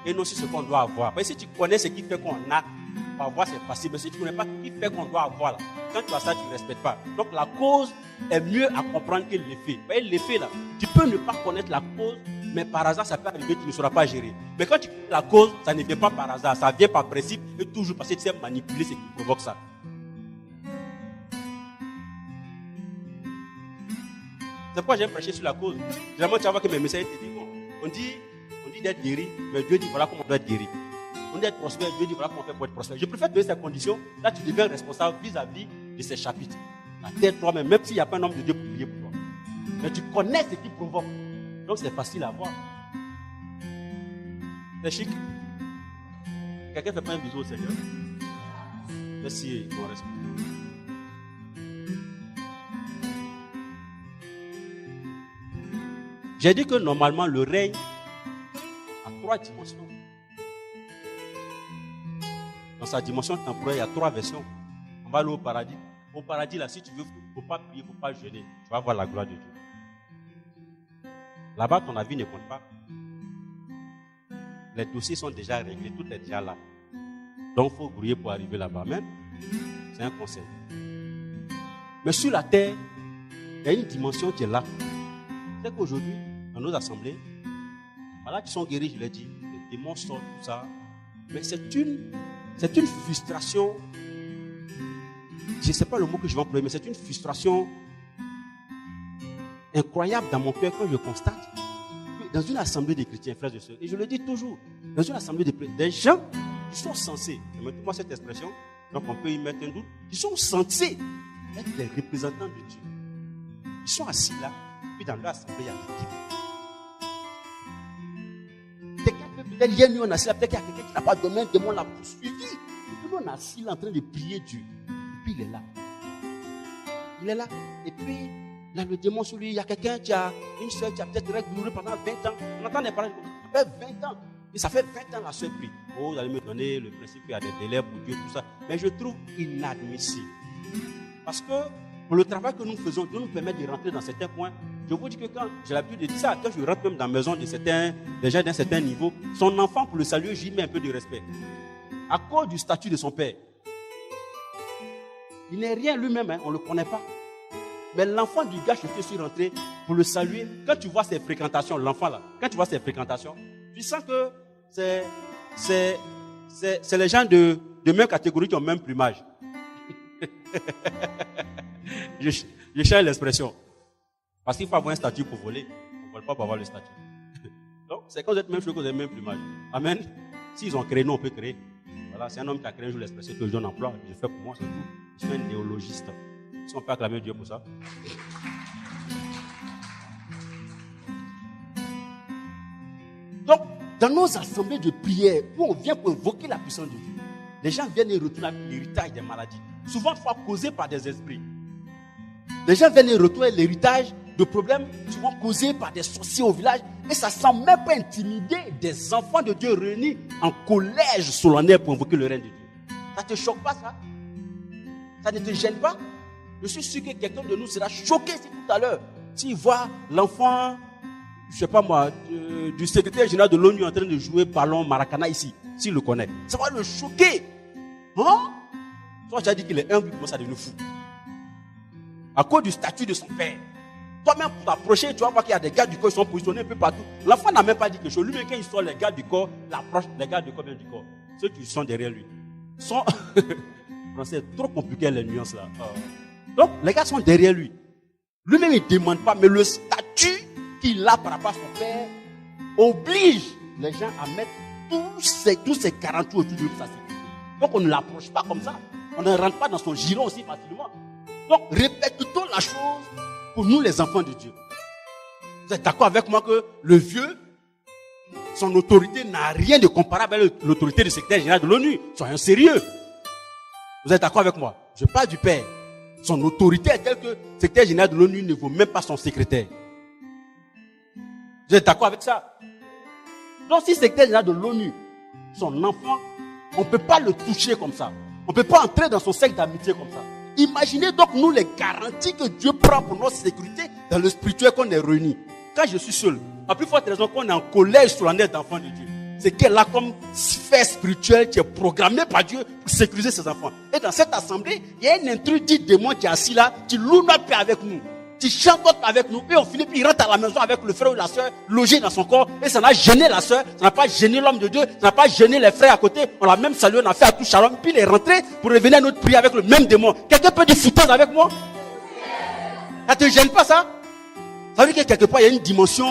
et non sur ce qu'on doit avoir. Parce que si tu connais ce qui fait qu'on a, pour avoir c'est facile. Mais si tu ne connais pas ce qui fait qu'on doit avoir, là, quand tu as ça, tu ne respectes pas. Donc la cause est mieux à comprendre que l'effet. Vous voyez, l'effet là, tu peux ne pas connaître la cause, mais par hasard, ça peut arriver, tu ne sauras pas gérer. Mais quand tu connais la cause, ça ne vient pas par hasard, ça vient par principe et toujours parce que tu sais manipuler ce qui provoque ça. C'est pourquoi j'aime prêcher sur la cause. Généralement, tu vas voir que mes messages te disent, bon, on dit d'être guéri, mais Dieu dit voilà comment on doit être guéri. On dit d'être prospère, Dieu dit voilà comment on fait pour être prospère. Je préfère te donner ces conditions, là tu deviens responsable vis-à-vis de ces chapitres. La terre toi-même, même s'il n'y a pas un homme de Dieu pour prier pour toi. Mais tu connais ce qui provoque. Donc c'est facile à voir. C'est chic. Quelqu'un ne fait pas un bisou au Seigneur. Merci, mon respect. J'ai dit que normalement le règne a 3 dimensions. Dans sa dimension temporelle, il y a 3 versions. On va aller au paradis. Au paradis, là, si tu veux, il ne faut pas prier, il ne faut pas jeûner. Tu vas voir la gloire de Dieu. Là-bas, ton avis ne compte pas. Les dossiers sont déjà réglés, tout est déjà là. Donc, il faut grouiller pour arriver là-bas. Amen. C'est un conseil. Mais sur la terre, il y a une dimension qui est là. Peut-être qu'aujourd'hui, dans nos assemblées, voilà qui sont guéris, je l'ai dit, les démons sortent, tout ça. Mais c'est une frustration. Je ne sais pas le mot que je vais employer, mais c'est une frustration incroyable dans mon cœur quand je constate que dans une assemblée des chrétiens, frères et sœurs, et je le dis toujours, dans une assemblée des gens qui sont censés, mettez-moi cette expression, donc on peut y mettre un doute, qui sont censés être les représentants de Dieu. Ils sont assis là, puis dans leur assemblée, il y a l'équipe. Quelqu'un peut peut-être, hier, nous on est assis là, peut-être qu'il y a quelqu'un qui n'a pas dormi, un démon l'a poursuivi. Et puis nous on est assis là en train de prier Dieu. Et puis il est là. Il est là. Et puis, il y a le démon sur lui, il y a quelqu'un qui a une soeur qui a peut-être réglé pendant 20 ans. On entend des paroles, ça fait 20 ans. Et ça fait 20 ans la soeur prie. Oh, vous allez me donner le principe qu'il y a des délais pour Dieu, tout ça. Mais je trouve inadmissible. Parce que pour le travail que nous faisons, Dieu nous permet de rentrer dans certains points. Je vous dis que quand j'ai l'habitude de dire ça, quand je rentre même dans la maison de certains, déjà d'un certain niveau, son enfant, pour le saluer, j'y mets un peu de respect. À cause du statut de son père. Il n'est rien lui-même, hein, on ne le connaît pas. Mais l'enfant du gars, je suis rentré pour le saluer. Quand tu vois ses fréquentations, l'enfant là, quand tu vois ses fréquentations, tu sens que c'est les gens de même catégorie qui ont le même plumage. Je change l'expression. Parce qu'il faut avoir un statut pour voler. On ne vole pas pour avoir le statut. Donc, c'est quand vous êtes même chose que vous avez le même plumage. Amen. S'ils ont créé, nous, on peut créer. Voilà, c'est un homme qui a créé un jour l'expression que je donne emploi. Je fais pour moi, c'est tout. Je suis un néologiste. Est-ce qu'on peut acclamer Dieu pour ça? Donc, dans nos assemblées de prière, où on vient pour invoquer la puissance de Dieu, les gens viennent et retournent l'héritage des maladies. Souvent, fois causé par des esprits. Les gens viennent et retournent l'héritage de problèmes souvent causés par des sorciers au village. Et ça ne semble même pas intimider des enfants de Dieu réunis en collège solennel pour invoquer le règne de Dieu. Ça ne te choque pas, ça? Ça ne te gêne pas? Je suis sûr que quelqu'un de nous sera choqué tout à l'heure s'il voit l'enfant, je ne sais pas moi, du secrétaire général de l'ONU en train de jouer ballon maracana ici, s'il le connaît. Ça va le choquer. Hein? Toi, j'ai dit qu'il est humble, il commence à devenir fou. À cause du statut de son père. Toi-même, pour t'approcher, tu vas voir qu'il y a des gardes du corps qui sont positionnés un peu partout. L'enfant n'a même pas dit quelque chose. Lui-même, quand il sort, les gardes du corps l'approchent. Les gardes du corps viennent du corps. Ceux qui sont derrière lui. C'est trop compliqué les nuances là. Donc, les gars sont derrière lui. Lui-même, il ne demande pas, mais le statut qu'il a par rapport à son père oblige les gens à mettre tous ces garanties autour de sa sécurité. Donc, on ne l'approche pas comme ça. On ne rentre pas dans son giron aussi facilement. Donc, répétons la chose pour nous, les enfants de Dieu. Vous êtes d'accord avec moi que le vieux, son autorité n'a rien de comparable avec l'autorité du secrétaire général de l'ONU. Soyons sérieux. Vous êtes d'accord avec moi? Je parle du père. Son autorité est telle que le secrétaire général de l'ONU ne vaut même pas son secrétaire. Vous êtes d'accord avec ça? Donc, si le secrétaire général de l'ONU, son enfant, on ne peut pas le toucher comme ça. On ne peut pas entrer dans son cercle d'amitié comme ça. Imaginez donc nous les garanties que Dieu prend pour notre sécurité dans le spirituel qu'on est réunis. Quand je suis seul, à plus forte raison qu'on est en collège solennel d'enfants de Dieu. C'est qu'elle a comme sphère spirituelle qui est programmée par Dieu pour sécuriser ses enfants. Et dans cette assemblée, il y a un intrus dit démon qui est assis là, qui loue notre paix avec nous, qui chante notre paix avec nous, et on finit, puis il rentre à la maison avec le frère ou la soeur logé dans son corps, et ça n'a gêné la soeur, ça n'a pas gêné l'homme de Dieu, ça n'a pas gêné les frères à côté, on l'a même salué, on a fait à tout shalom, puis il est rentré pour revenir à notre prière avec le même démon. Quelqu'un peut dire foutaise avec moi? Ça te gêne pas ça? Ça veut dire que quelque part il y a une dimension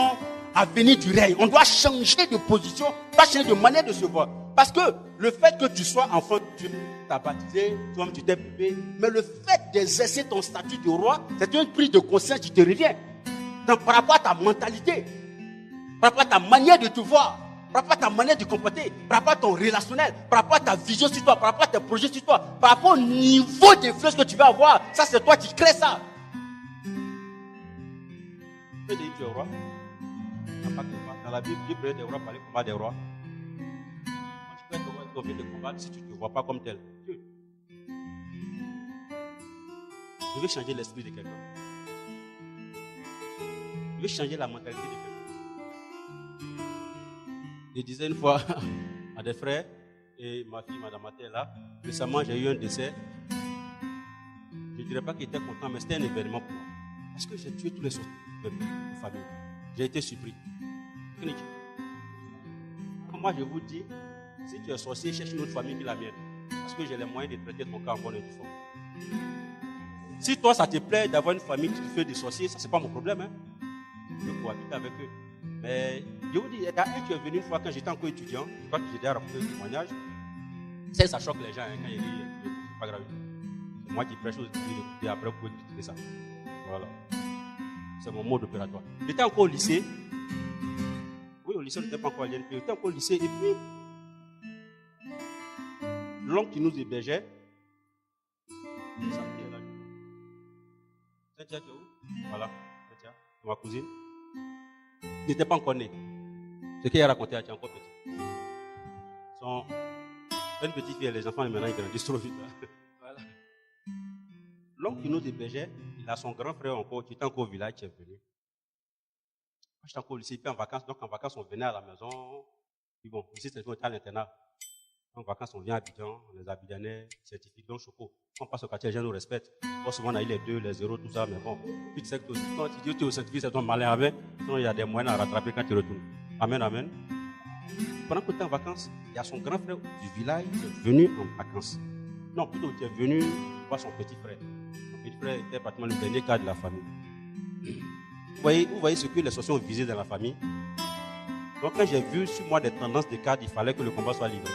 à venir du règne. On doit changer de position, pas changer de manière de se voir. Parce que le fait que tu sois enfant de Dieu, tu t'as baptisé, toi-même tu t'es bébé, mais le fait d'exercer ton statut de roi, c'est une prise de conscience qui te revient. Donc, par rapport à ta mentalité, par rapport à ta manière de te voir, par rapport à ta manière de te comporter, par rapport à ton relationnel, par rapport à ta vision sur toi, par rapport à tes projets sur toi, par rapport au niveau d'influence que tu vas avoir, ça c'est toi qui crées ça. Tu peux dire que tu es roi. Dans la Bible, Dieu parlait des rois, parlait combat des rois. Quand tu peux être roi, tu viens de combattre si tu ne te vois pas comme tel. Dieu. Je veux changer l'esprit de quelqu'un. Je veux changer la mentalité de quelqu'un. Je disais une fois à des frères, et ma fille, madame Mathé, est là. Récemment, j'ai eu un décès. Je ne dirais pas qu'il était content, mais c'était un événement pour moi. Parce que j'ai tué tous les sorciers de ma famille. J'ai été surpris. Moi, je vous dis, si tu es sorcier, cherche une autre famille que la mienne. Parce que j'ai les moyens de traiter ton cas en bonne et due forme. Si toi, ça te plaît d'avoir une famille qui fait des sorciers, ça, c'est pas mon problème. Hein. Je peux cohabiter avec eux. Mais je vous dis, il y a un qui est venu une fois quand j'étais encore étudiant. Je crois que j'ai déjà rapporté un témoignage. Ça choque les gens hein, quand il dit c'est pas grave. C'est moi qui prêche aux étudiants et après vous pouvez critiquer ça. Voilà. C'est mon mode opératoire. J'étais encore au lycée. Oui, au lycée, on n'était pas encore à l'INP. J'étais encore au lycée. Et puis, l'homme qui nous hébergeait, Cynthia, tu es où? Voilà, Cynthia, ma cousine. Il n'était pas encore né. Ce qu'il a raconté, elle était encore petit. Une petite fille et les enfants, maintenant, ils grandissent trop vite. Voilà. L'homme qui nous hébergeait, il a son grand frère encore, qui était encore au village, qui est venu. Moi, j'étais encore au lycée, puis en vacances. Donc, en vacances, on venait à la maison. Puis bon, ici, c'était à l'internat. En vacances, on vient à Abidjan, on les Abidjanais, certifiés, donc choco. On passe au quartier, les gens nous respectent. Bon, souvent, on a eu les 2, les 0, tout ça, mais bon. Puis tu sais que quand tu dis que tu es au certifié, c'est ton malin avec. Sinon, il y a des moyens à rattraper quand tu retournes. Amen, amen. Pendant que tu es en vacances, il y a son grand frère du village qui est venu en vacances. Non, plutôt, qui est venu voir son petit frère. Son petit frère était pratiquement le dernier cas de la famille. Vous voyez ce que les sorciers ont visé dans la famille. Donc, quand j'ai vu sur moi des tendances de cadres, il fallait que le combat soit livré.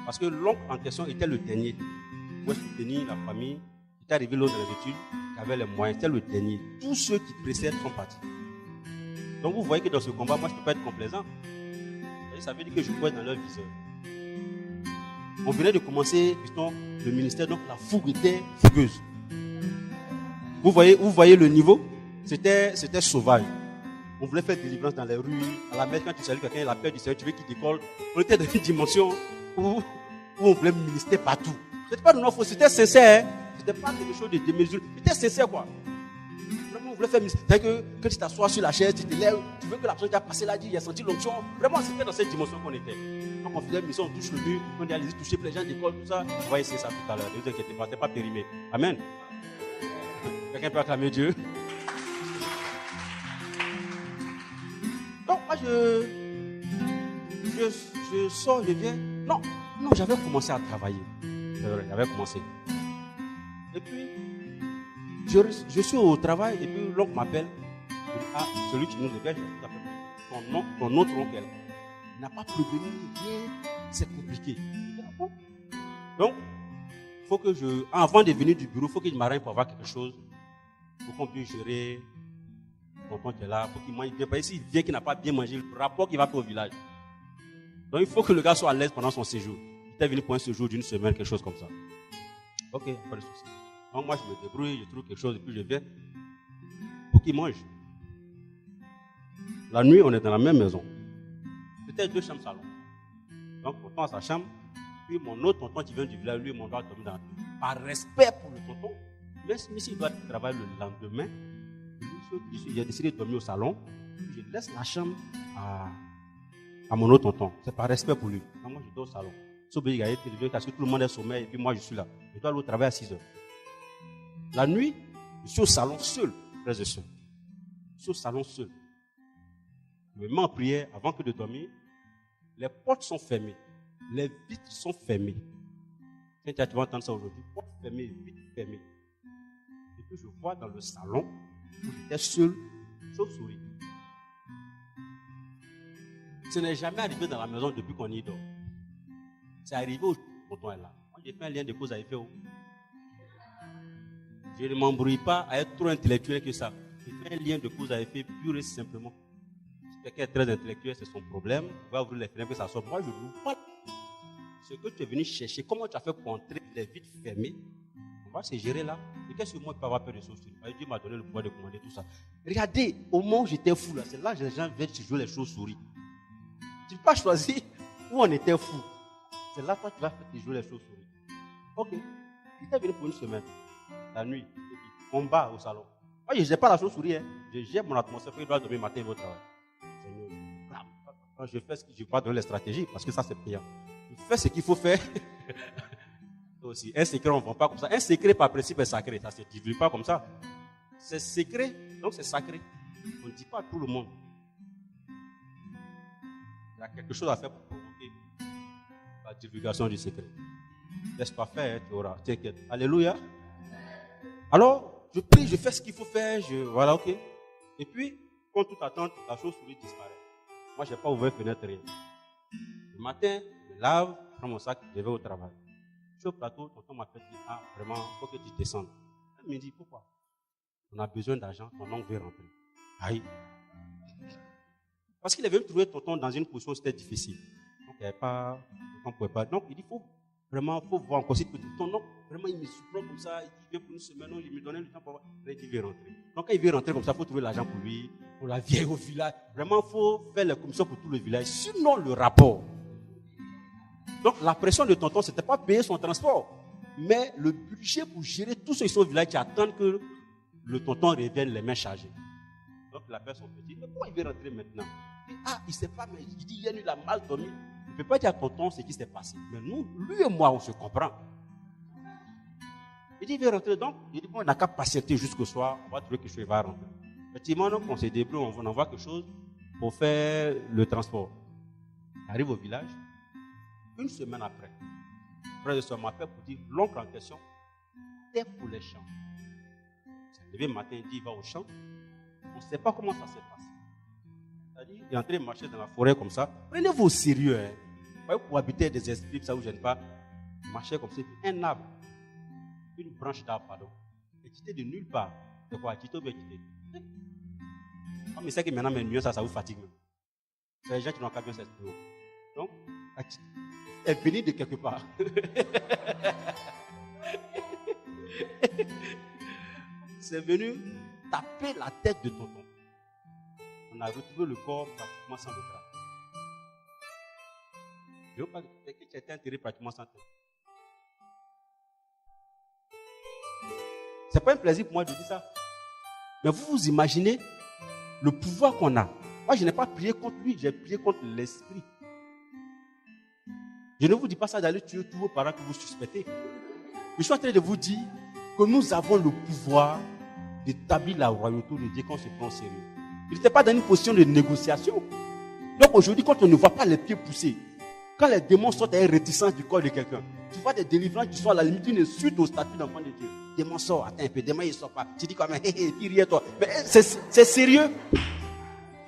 Parce que l'oncle en question était le dernier. Pour soutenir la famille, qui était arrivé lors des études, qui avait les moyens, c'était le dernier. Tous ceux qui précèdent sont partis. Donc vous voyez que dans ce combat, moi je ne peux pas être complaisant. Ça veut dire que je peux être dans leur viseur. On venait de commencer, puisque le ministère, donc la fougue était fougueuse. Vous voyez le niveau? C'était sauvage. On voulait faire délivrance dans les rues. À la messe, quand tu salues quelqu'un, la paix du Seigneur, tu veux qu'il décolle. On était dans une dimension où on voulait ministrer partout. C'était pas de nos fautes, c'était sincère. Hein? C'était pas quelque chose de démesuré. C'était sincère, quoi. Vraiment, on voulait faire ministrer. C'est-à-dire que tu t'assois sur la chaise, tu te lèves, tu veux que la personne qui a passé là, dit, il a senti l'onction. Vraiment, c'était dans cette dimension qu'on était. Donc, on faisait mission, on touche le mur, on dit, allez-y, toucher, les gens décollent, tout ça. On va essayer ça tout à l'heure. Ne vous inquiétez pas, c'était pas périmé. Amen. Quelqu'un peut acclamer Dieu? Donc, moi, je sors, je viens. Non, j'avais commencé à travailler. J'avais commencé. Et puis, je suis au travail, et puis l'oncle m'appelle. Il dit, ah, celui qui nous héberge, ton autre oncle, il n'a pas prévenu rien, c'est compliqué. Je dis, ah bon? Donc, il faut que avant de venir du bureau, il faut que je m'arrête pour avoir quelque chose, pour qu'on puisse gérer. Tonton qui est là, pour qu'il mange bien. Parce que s'il vient qu'il n'a pas bien mangé, le rapport qu'il va faire au village. Donc il faut que le gars soit à l'aise pendant son séjour. Il était venu pour un séjour d'une semaine, quelque chose comme ça. Ok, pas de souci. Donc moi je me débrouille, je trouve quelque chose et puis je viens pour qu'il mange. La nuit, on est dans la même maison. C'était 2 chambres salon. Donc tonton a sa chambre, puis mon autre tonton qui vient du village, lui, mon doigt dormir dans la chambre. Par respect pour le tonton, même s'il doit travailler le lendemain, j'ai décidé de dormir au salon. Je laisse la chambre à mon autre tonton. C'est par respect pour lui. Donc moi, je dors au salon. Sauf que parce que tout le monde est sommeil et puis moi, je suis là. Je dois aller au travail à 6 heures. La nuit, je suis au salon seul, frères et sœurs. Je suis au salon seul. Je me mets en prière avant que de dormir. Les portes sont fermées. Les vitres sont fermées. Tu vas entendre ça aujourd'hui. Portes fermées, vitres fermées. Et puis je vois dans le salon où j'étais seul, chauve-souris. Ce n'est jamais arrivé dans la maison depuis qu'on y dort. C'est arrivé au tonton est là. Moi, j'ai fait un lien de cause à effet. Je ne m'embrouille pas à être trop intellectuel que ça. J'ai fait un lien de cause à effet pur et simplement. Si quelqu'un est très intellectuel, c'est son problème. Il va ouvrir les fenêtres que ça sort. Moi, je ne l'ouvre pas. Ce que tu es venu chercher, comment tu as fait pour entrer les vitres fermées, on va se gérer là. Et qu'est-ce que moi je peux avoir peur de chauves-souris? Dieu m'a donné le pouvoir de commander tout ça. Regardez, au moment où j'étais fou là, c'est là que les gens viennent jouer les chauves-souris. Tu ne peux pas choisir où on était fou. C'est là que tu vas faire jouer les chauves-souris. Ok. Il était venu pour une semaine, la nuit. On bat au salon. Moi, je ne gère pas la chauve-souris. Hein. Je gère mon atmosphère. Il doit dormir matin et au travail. Quand je fais ce que je ne vais pas donner les stratégies parce que ça c'est payant. Je fais ce qu'il faut faire. Aussi. Un secret, on ne vend pas comme ça. Un secret, par principe, est sacré. Ça ne se divulgue pas comme ça. C'est secret, donc c'est sacré. On ne dit pas à tout le monde. Il y a quelque chose à faire pour provoquer la divulgation du secret. Laisse-toi faire, tu auras. T'inquiète. Alléluia. Alors, je prie, je fais ce qu'il faut faire. Voilà, ok. Et puis, contre toute attente, la chauve-souris disparaît. Moi, je n'ai pas ouvert fenêtre, rien. Le matin, je me lave, je prends mon sac, je vais au travail. Je suis au plateau, tonton m'appelle, dit, ah, vraiment, il faut que tu descendes. Elle me dit, pourquoi? On a besoin d'argent, ton oncle veut rentrer. Aïe. Parce qu'il avait trouvé tonton dans une position où c'était difficile. Donc, il n'y avait pas, on ne pouvait pas. Donc, il dit, faut voir encore si ton oncle, vraiment, il me surprend comme ça, il vient pour une semaine, il me donnait le temps pour voir. Il dit, il veut rentrer. Donc, quand il veut rentrer comme ça, il faut trouver l'argent pour lui, pour la vieille au village. Vraiment, il faut faire la commission pour tout le village. Sinon, le rapport. Donc, la pression de tonton, ce n'était pas payer son transport, mais le budget pour gérer tous ceux qui sont au village qui attendent que le tonton revienne les mains chargées. Donc, il appelle son petit. Mais pourquoi il veut rentrer maintenant? Ah, il ne sait pas, mais il dit, hier, il a mal dormi. Il ne peut pas dire à tonton ce qui s'est passé. Mais nous, lui et moi, on se comprend. Il dit, il veut rentrer. Donc, il dit, bon, on n'a qu'à patienter jusqu'au soir. On va trouver quelque chose, il va rentrer. Effectivement, donc, on se débrouille, on envoie quelque chose pour faire le transport. Il arrive au village. Une semaine après, le frère de soeur m'appelle pour dire, l'oncle en question, t'es pour les champs. Il s'est levé le matin, il dit, il va au champ. On ne sait pas comment ça s'est passé. C'est-à-dire, il est en train de marcher dans la forêt comme ça. Prenez-vous au sérieux. Hein. Pour habiter des esprits, ça vous gêne pas. Marcher comme ça. Un arbre, une branche d'arbre, pardon. Et quitté de nulle part. C'est quoi? Quitté ou bien quitté? Ah, mais c'est que maintenant, mes nuances, ça vous fatigue. C'est les gens qui n'ont qu'à bien s'exprimer. Donc, elle est venue de quelque part. C'est venu taper la tête de tonton. On a retrouvé le corps pratiquement sans le bras. Je ne veux pas dire que tu étais enterré pratiquement sans tête. Ce n'est pas un plaisir pour moi de dire ça. Mais vous vous imaginez le pouvoir qu'on a. Moi, je n'ai pas prié contre lui, j'ai prié contre l'esprit. Je ne vous dis pas ça d'aller tuer tous vos parents que vous suspectez. Je suis en train de vous dire que nous avons le pouvoir d'établir la royauté de Dieu quand on se prend au sérieux. Il n'était pas dans une position de négociation. Donc aujourd'hui, quand on ne voit pas les pieds pousser, quand les démons sortent à une réticence du corps de quelqu'un, tu vois des délivrances qui sont à la limite d'une suite au statut d'enfant de Dieu. Démon sort, attends un peu, démon il ne sort pas. Tu dis quoi, mais il rit toi. Mais c'est sérieux.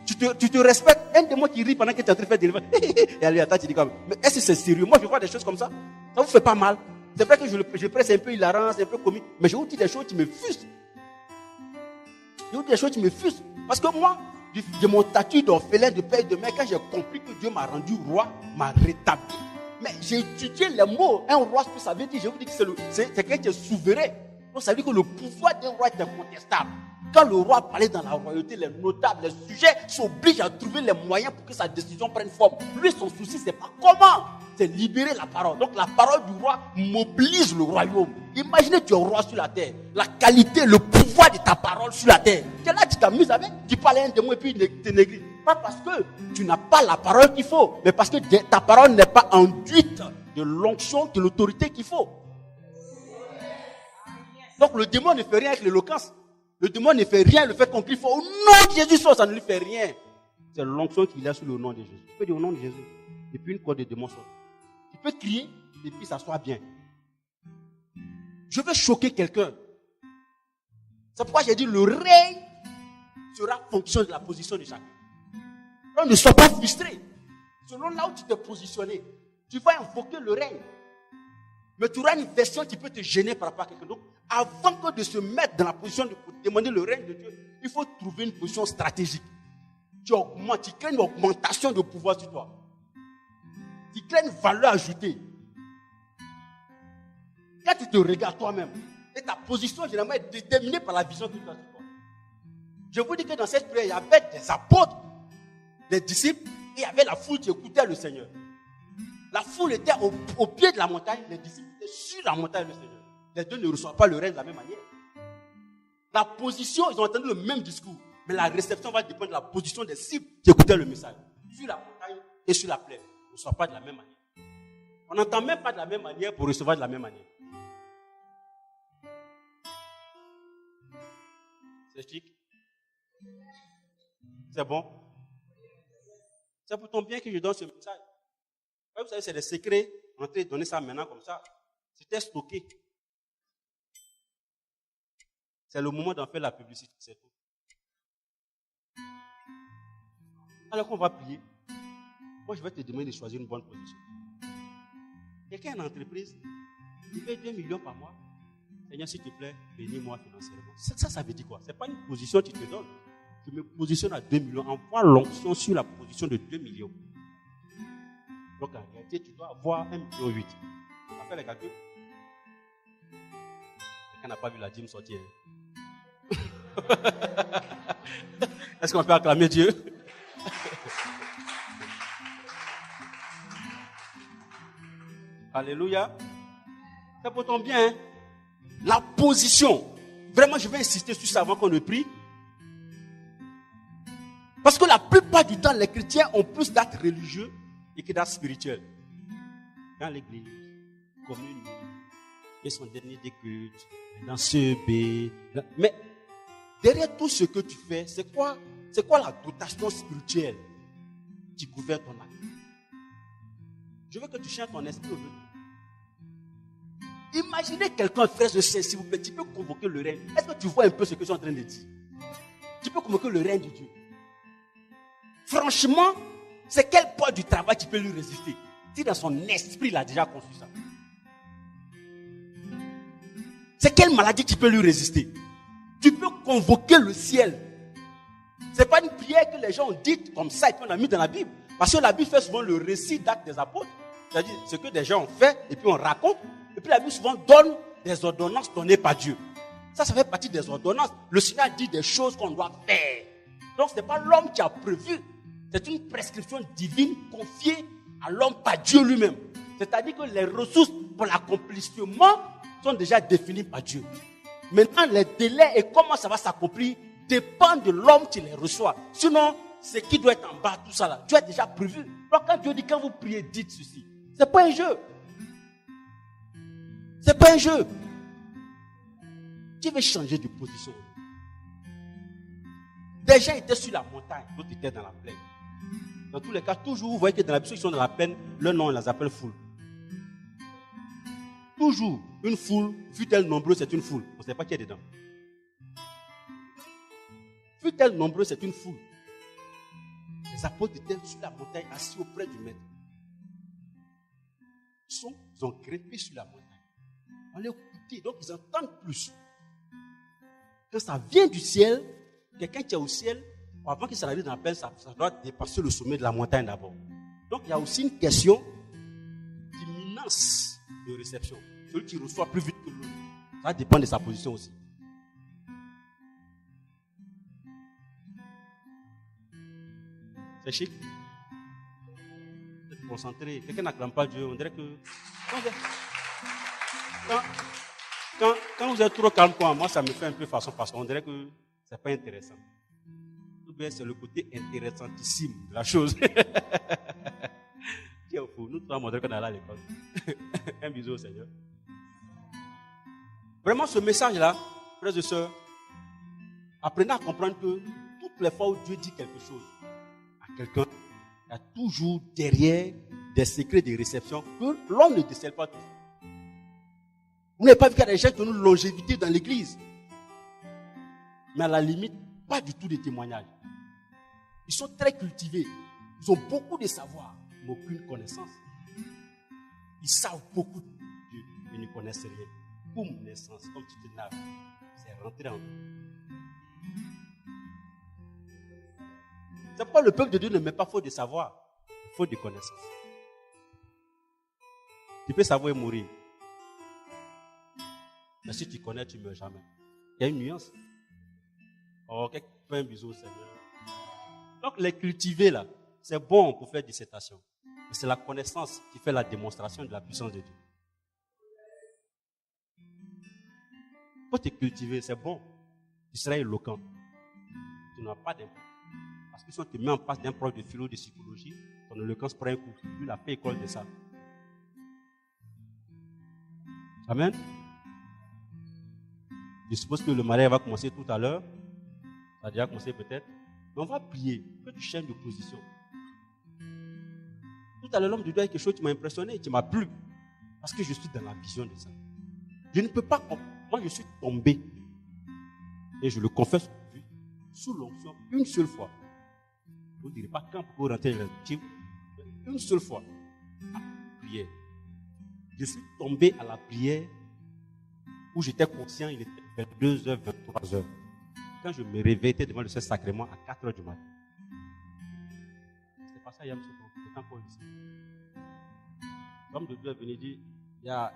Tu te respectes. Un démon qui rit pendant que tu es en train de faire délivrance. Et allez, attends, tu dis quoi, mais est-ce que c'est sérieux? Moi, je vois des choses comme ça. Ça vous fait pas mal. C'est vrai que je presse un peu hilarant, c'est un peu comique. Mais je vous dis des choses qui me fusent. Je vous dis des choses qui me fusent. Parce que moi, de mon statut d'orphelin, de père et de mère, quand j'ai compris que Dieu m'a rendu roi, m'a rétabli. Mais j'ai étudié les mots. Un roi, ce que ça veut dire, je vous dis que c'est quelqu'un qui est souverain. Donc ça veut dire que le pouvoir d'un roi est incontestable. Quand le roi parlait dans la royauté, les notables, les sujets s'obligent à trouver les moyens pour que sa décision prenne forme. Lui, son souci, c'est pas comment. C'est libérer la parole. Donc la parole du roi mobilise le royaume. Imaginez, tu es roi sur la terre. La qualité, le pouvoir de ta parole sur la terre. Tu es là, tu t'amuses avec, tu parles à un démon et puis il te néglige. Pas parce que tu n'as pas la parole qu'il faut, mais parce que ta parole n'est pas enduite de l'onction, de l'autorité qu'il faut. Donc le démon ne fait rien avec l'éloquence. Le démon ne fait rien, le fait qu'on crie fort. Au nom de Jésus, ça ne lui fait rien. C'est l'onction qu'il a sur le nom de Jésus. Tu peux dire au nom de Jésus. Et puis une corde de démon sort. Tu peux crier et puis ça soit bien. Je veux choquer quelqu'un. C'est pourquoi j'ai dit le règne sera fonction de la position de chacun. Donc ne sois pas frustré. Selon là où tu t'es positionné, tu vas invoquer le règne. Mais tu auras une version qui peut te gêner par rapport à quelqu'un. Donc, avant que de se mettre dans la position de demander le règne de Dieu, il faut trouver une position stratégique. Tu crées une augmentation de pouvoir sur toi. Tu crées une valeur ajoutée. Quand tu te regardes toi-même, et ta position généralement est déterminée par la vision que tu as sur toi. Je vous dis que dans cette prière, il y avait des apôtres, des disciples, et il y avait la foule qui écoutait le Seigneur. La foule était au pied de la montagne, les disciples étaient sur la montagne du Seigneur. Les deux ne reçoivent pas le règne de la même manière. La position, ils ont entendu le même discours, mais la réception va dépendre de la position des disciples qui écoutaient le message. Sur la montagne et sur la plaine, on ne reçoit pas de la même manière. On n'entend même pas de la même manière pour recevoir de la même manière. C'est chic? C'est bon? C'est pour ton bien que je donne ce message. Vous savez, c'est des secrets. On est en train de donner ça maintenant comme ça. C'était stocké. C'est le moment d'en faire la publicité, c'est tout. Alors qu'on va prier, moi je vais te demander de choisir une bonne position. Quelqu'un a une entreprise, il paye 2 millions par mois. Seigneur, s'il te plaît, bénis-moi financièrement. Ça veut dire quoi? Ce n'est pas une position que tu te donnes. Je me positionne à 2 millions. Envoie l'onction sur la position de 2 millions. Donc en réalité, tu dois avoir 1,8 million. On va faire les calculs. Quelqu'un n'a pas vu la dîme sortir. Est-ce qu'on peut acclamer Dieu? Alléluia. C'est pour ton bien. Hein? La position. Vraiment, je vais insister sur ça avant qu'on ne prie. Parce que la plupart du temps, les chrétiens ont plus d'actes religieux et que d'actes spirituels. Dans l'église, commune, et son dernier des cultes, dans ce B. Mais derrière tout ce que tu fais, c'est quoi la dotation spirituelle qui gouverne ton acte? Je veux que tu changes ton esprit aujourd'hui. Imaginez quelqu'un, frère de Saint, s'il vous plaît, tu peux convoquer le règne. Est-ce que tu vois un peu ce que je suis en train de dire? Tu peux convoquer le règne de Dieu. Franchement, c'est quel poids du travail qui peut lui résister? Si dans son esprit, il a déjà conçu ça. C'est quelle maladie qui peut lui résister? Tu peux convoquer le ciel. Ce n'est pas une prière que les gens ont dite comme ça et puis on a mis dans la Bible. Parce que la Bible fait souvent le récit d'actes des apôtres. C'est-à-dire ce que des gens ont fait et puis on raconte. Et puis la Bible souvent donne des ordonnances données par Dieu. Ça fait partie des ordonnances. Le Seigneur dit des choses qu'on doit faire. Donc ce n'est pas l'homme qui a prévu. C'est une prescription divine confiée à l'homme par Dieu lui-même. C'est-à-dire que les ressources pour l'accomplissement sont déjà définies par Dieu. Maintenant, les délais et comment ça va s'accomplir dépendent de l'homme qui les reçoit. Sinon, ce qui doit être en bas, tout ça là, Dieu a déjà prévu. Donc quand Dieu dit, quand vous priez, dites ceci. Ce n'est pas un jeu. Ce n'est pas un jeu. Tu veux changer de position. Des gens étaient sur la montagne, d'autres étaient dans la plaine. Dans tous les cas, toujours, vous voyez que dans la Bible, ceux qui sont dans la plaine, leur nom, on les appelle foule. Toujours, une foule, fut-elle nombreuse, c'est une foule. On ne sait pas qui est dedans. Fut-elle nombreuse, c'est une foule. Les apôtres étaient sur la montagne, assis auprès du maître. Ils ont grimpé sur la montagne. On les écoutait, donc ils entendent plus. Quand ça vient du ciel, quelqu'un qui est au ciel, avant qu'il s'arrive dans la plaine, ça doit dépasser le sommet de la montagne d'abord. Donc il y a aussi une question d'imminence de réception. Celui qui reçoit plus vite que l'autre. Ça dépend de sa position aussi. C'est chic. Vous êtes concentré. Quelqu'un n'acclame pas Dieu. On dirait que... Quand vous êtes trop calme comme moi, ça me fait un peu façon. On dirait que ce n'est pas intéressant. Ou bien c'est le côté intéressantissime de la chose. Qui est fou. Nous trois, on dirait qu'on est allé à l'école. Un bisou au Seigneur. Vraiment, ce message-là, frères et sœurs, apprenez à comprendre que toutes les fois où Dieu dit quelque chose à quelqu'un, il y a toujours derrière des secrets de réception que l'homme ne décèle pas tout. Vous n'avez pas vu qu'il y a des gens qui ont une longévité dans l'église. Mais à la limite, pas du tout de témoignages. Ils sont très cultivés. Ils ont beaucoup de savoir, mais aucune connaissance. Ils savent beaucoup de Dieu, mais ne connaissent rien. Boum, naissance, comme tu te naves. C'est rentré en eux. C'est pourquoi le peuple de Dieu ne met pas faute de savoir, faute de connaissance. Tu peux savoir et mourir. Mais si tu connais, tu ne meurs jamais. Il y a une nuance. Oh, quelqu'un fait un bisou au Seigneur. Donc, les cultiver là, c'est bon pour faire dissertation. Mais c'est la connaissance qui fait la démonstration de la puissance de Dieu. Pour te cultiver, c'est bon. Tu seras éloquent. Tu n'auras pas d'impact. Parce que si on te met en face d'un prof de philo, de psychologie, ton éloquence prend un coup. Lui, il a fait école de ça. Amen. Je suppose que le mariage va commencer tout à l'heure. Ça a déjà commencé peut-être. Mais on va prier. Que tu changes de position. Tout à l'heure, l'homme de Dieu a quelque chose qui m'a impressionné, qui m'a plu. Parce que je suis dans la vision de ça. Je ne peux pas comprendre. Moi, je suis tombé. Et je le confesse sous l'onction une seule fois. Vous ne direz pas quand pour rentrer dans l'objectif. Une seule fois. À la prière. Je suis tombé à la prière où j'étais conscient, il était 22h, 23h. Quand je me réveillais devant le Saint-Sacrement à 4h du matin. C'était pas ça, Yam Sopron. C'était encore ici. L'homme de Dieu est venu dire, il y a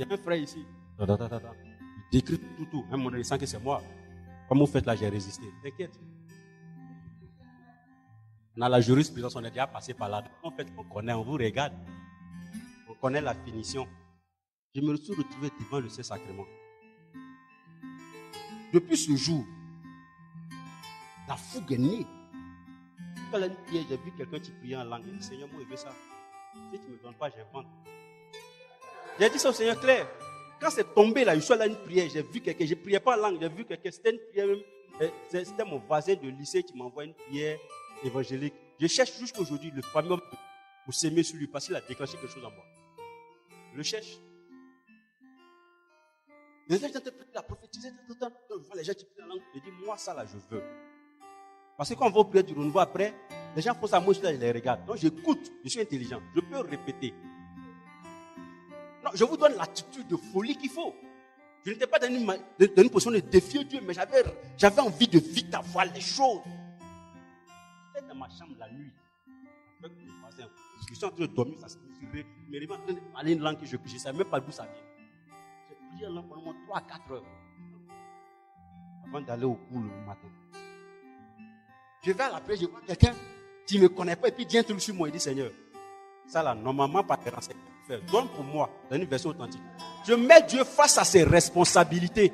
un frère ici. Il décrit tout. Même on sent que c'est moi. Comme vous faites là, j'ai résisté. T'inquiète. On a la jurisprudence, on est déjà passé par là. En fait, on connaît, on vous regarde. On connaît la finition. Je me suis retrouvé devant le Saint-Sacrement. Depuis ce jour, la fougue est née. Quand la prière, j'ai vu quelqu'un qui priait en langue. J'ai dit, Seigneur, moi, je veux ça. Si tu ne me donnes pas, j'invente. J'ai dit ça au Seigneur clair. Quand c'est tombé là, je suis allé à une prière, j'ai vu quelqu'un, je ne priais pas en langue, j'ai vu quelqu'un, c'était une prière même, c'était mon voisin de lycée qui m'envoie une prière évangélique. Je cherche jusqu'à aujourd'hui le fameux homme pour s'aimer sur lui, parce qu'il a déclenché quelque chose en moi. Je le cherche. Les gens qui la prophétiser tout le temps, je vois les gens qui prient en langue, je dis, moi ça là, je veux. Parce que quand on va au prière du renouveau après, les gens font ça, moi je suis là, je les regarde. Donc j'écoute, je suis intelligent, je peux répéter. Non, je vous donne l'attitude de folie qu'il faut. Je n'étais pas dans une position de défier Dieu, mais j'avais envie de vite avoir les choses. J'étais dans ma chambre la nuit, avec mon voisin. Je suis en train de dormir, ça se tirait. Mais il m'a en train de parler une langue que je ne savais même pas d'où ça vient. J'ai prié en langue pendant 3 à 4 heures. Avant d'aller au cours le matin. Je vais à la prière, je vois quelqu'un qui ne me connaît pas et puis dit un truc sur moi. Il dit, Seigneur, ça là, normalement, pas de renseignements. Donne pour moi, dans une version authentique. Je mets Dieu face à ses responsabilités.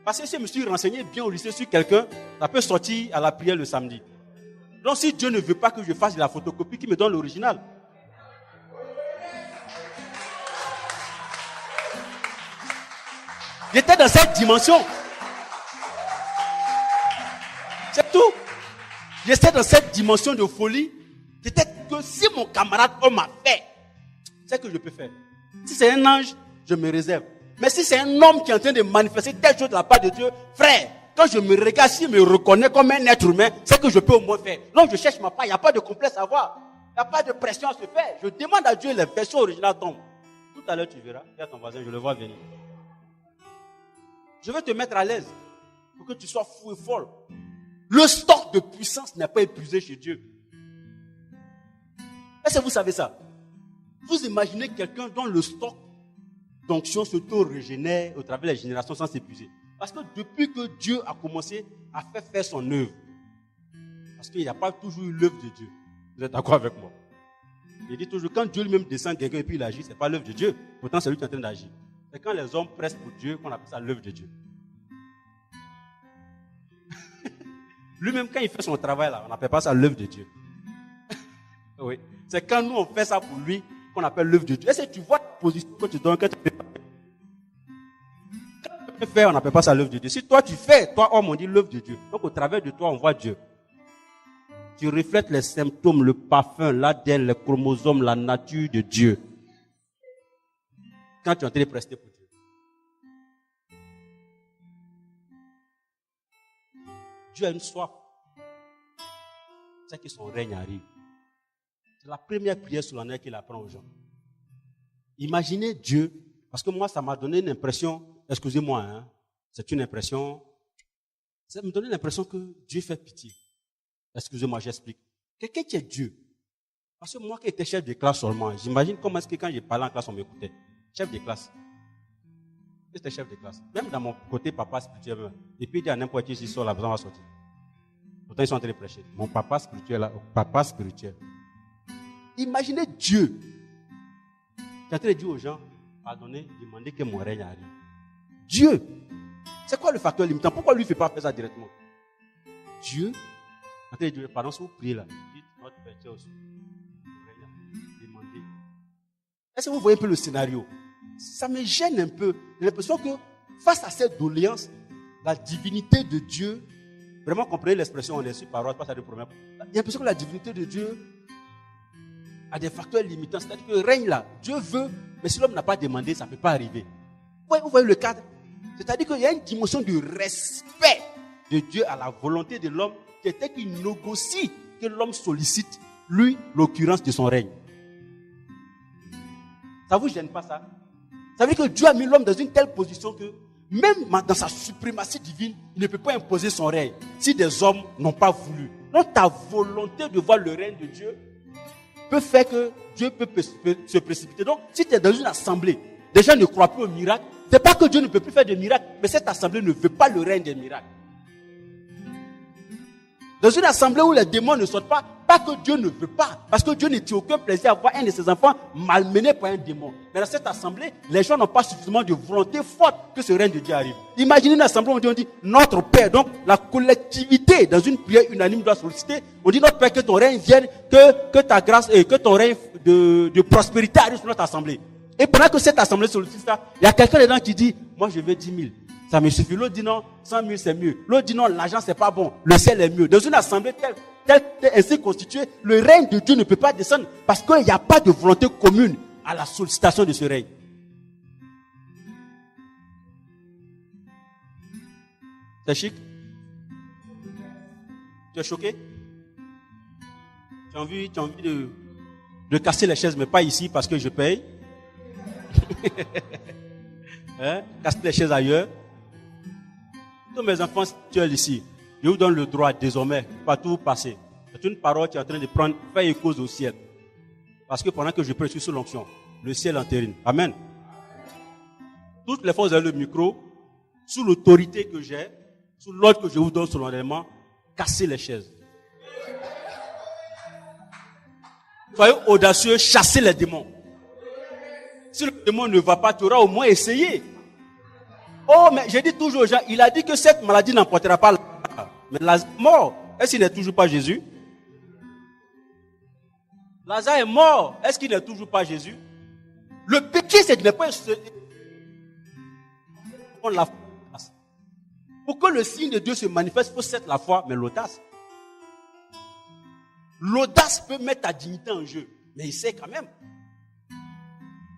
Parce que si je me suis renseigné bien au lycée sur quelqu'un, ça peut sortir à la prière le samedi. Donc si Dieu ne veut pas que je fasse de la photocopie, qu'il me donne l'original. J'étais dans cette dimension. C'est tout. J'étais dans cette dimension de folie. J'étais que si mon camarade homme a fait, c'est ce que je peux faire. Si c'est un ange, je me réserve. Mais si c'est un homme qui est en train de manifester telle chose de la part de Dieu, frère, quand je me regarde, s'il me reconnaît comme un être humain, c'est ce que je peux au moins faire. Donc je cherche ma part, il n'y a pas de complexe à avoir. Il n'y a pas de pression à se faire. Je demande à Dieu les versions originales tombent. Tout à l'heure tu verras, il y a ton voisin, je le vois venir. Je veux te mettre à l'aise pour que tu sois fou et folle. Le stock de puissance n'est pas épuisé chez Dieu. Est-ce que vous savez ça? Vous imaginez quelqu'un dont le stock d'onction s'auto-régénère au travers des générations sans s'épuiser. Parce que depuis que Dieu a commencé à faire son œuvre, parce qu'il n'y a pas toujours eu l'œuvre de Dieu. Vous êtes d'accord avec moi? Il dit toujours, quand Dieu lui-même descend quelqu'un et puis il agit, ce n'est pas l'œuvre de Dieu. Pourtant, c'est lui qui est en train d'agir. C'est quand les hommes pressent pour Dieu qu'on appelle ça l'œuvre de Dieu. Lui-même, quand il fait son travail là, on n'appelle pas ça l'œuvre de Dieu. Oui. C'est quand nous on fait ça pour lui qu'on appelle l'œuvre de Dieu. Est-ce que tu vois la position que tu donnes quand tu fais pas? Quand tu fais, on n'appelle pas ça l'œuvre de Dieu. Si toi tu fais, toi homme, on dit l'œuvre de Dieu. Donc au travers de toi, on voit Dieu. Tu reflètes les symptômes, le parfum, l'ADN, les chromosomes, la nature de Dieu. Quand tu es en train de prester pour Dieu. Dieu a une soif. C'est que son règne arrive. C'est la première prière solennelle qu'il apprend aux gens. Imaginez Dieu, parce que moi, ça m'a donné une impression, excusez-moi, hein, c'est une impression, ça me donnait l'impression que Dieu fait pitié. Excusez-moi, j'explique. Quelqu'un qui est Dieu. Parce que moi qui étais chef de classe seulement, j'imagine comment est-ce que quand je parlais en classe, on m'écoutait. Chef de classe. J'étais chef de classe. Même dans mon côté papa spirituel. Et puis il dit à n'importe qui, s'il sort, la besoin va sortir. Pourtant, ils sont en train de prêcher. Mon papa spirituel, là, papa spirituel. Imaginez Dieu qui est en train de dire aux gens, pardonnez, demandez que mon règne arrive. Dieu, c'est quoi le facteur limitant? Pourquoi lui ne fait pas faire ça directement? Dieu, en train de dire, pardon, si vous priez là, dites notre Père aussi. Demandez. Est-ce que vous voyez un peu le scénario? Ça me gêne un peu. J'ai l'impression que face à cette doléance, la divinité de Dieu, vraiment comprenez l'expression, on est sur parole, pas ça de problème. J'ai l'impression que la divinité de Dieu a des facteurs limitants. C'est-à-dire que le règne là, Dieu veut, mais si l'homme n'a pas demandé, ça ne peut pas arriver. Vous voyez le cadre? C'est-à-dire qu'il y a une dimension de respect de Dieu à la volonté de l'homme qui était qu'il négocie que l'homme sollicite, lui, l'occurrence de son règne. Ça ne vous gêne pas ça? Ça veut dire que Dieu a mis l'homme dans une telle position que même dans sa suprématie divine, il ne peut pas imposer son règne si des hommes n'ont pas voulu. Donc ta volonté de voir le règne de Dieu peut faire que Dieu peut se précipiter. Donc si tu es dans une assemblée, des gens ne croient plus au miracle, ce n'est pas que Dieu ne peut plus faire de miracles, mais cette assemblée ne veut pas le règne des miracles. Dans une assemblée où les démons ne sortent pas que Dieu ne veut pas, parce que Dieu ne tient aucun plaisir à voir un de ses enfants malmené par un démon. Mais dans cette assemblée, les gens n'ont pas suffisamment de volonté forte que ce règne de Dieu arrive. Imaginez une assemblée où on dit notre Père, donc la collectivité dans une prière unanime doit solliciter. On dit notre Père, que ton règne vienne, que ta grâce et que ton règne de prospérité arrive sur notre assemblée. Et pendant que cette assemblée sollicite ça, il y a quelqu'un dedans qui dit, moi je veux 10 000. Ça me suffit. L'autre dit non, 100 000 c'est mieux. L'autre dit non, l'argent c'est pas bon. Le ciel est mieux. Dans une assemblée telle ainsi constituée, le règne de Dieu ne peut pas descendre parce qu'il n'y a pas de volonté commune à la sollicitation de ce règne. C'est chic? Tu es choqué? Tu as envie de casser les chaises, mais pas ici parce que je paye. Casser les chaises ailleurs. Tous mes enfants spirituels ici, je vous donne le droit désormais, partout où passer. C'est une parole qui est en train de faire écho au ciel. Parce que pendant que je prie, je suis sous l'onction. Le ciel entérine. Amen. Toutes les fois que vous avez le micro, sous l'autorité que j'ai, sous l'ordre que je vous donne solennellement, cassez les chaises. Soyez audacieux, chassez les démons. Si le démon ne va pas, tu auras au moins essayé. Oh, mais j'ai dit toujours aux gens, il a dit que cette maladie n'emportera pas la mais Lazare est mort. Est-ce qu'il n'est toujours pas Jésus? Lazare est mort. Est-ce qu'il n'est toujours pas Jésus? Le péché, c'est de ne pas la foi. Pour que le signe de Dieu se manifeste, il faut cette la foi, mais l'audace. L'audace peut mettre ta dignité en jeu, mais il sait quand même.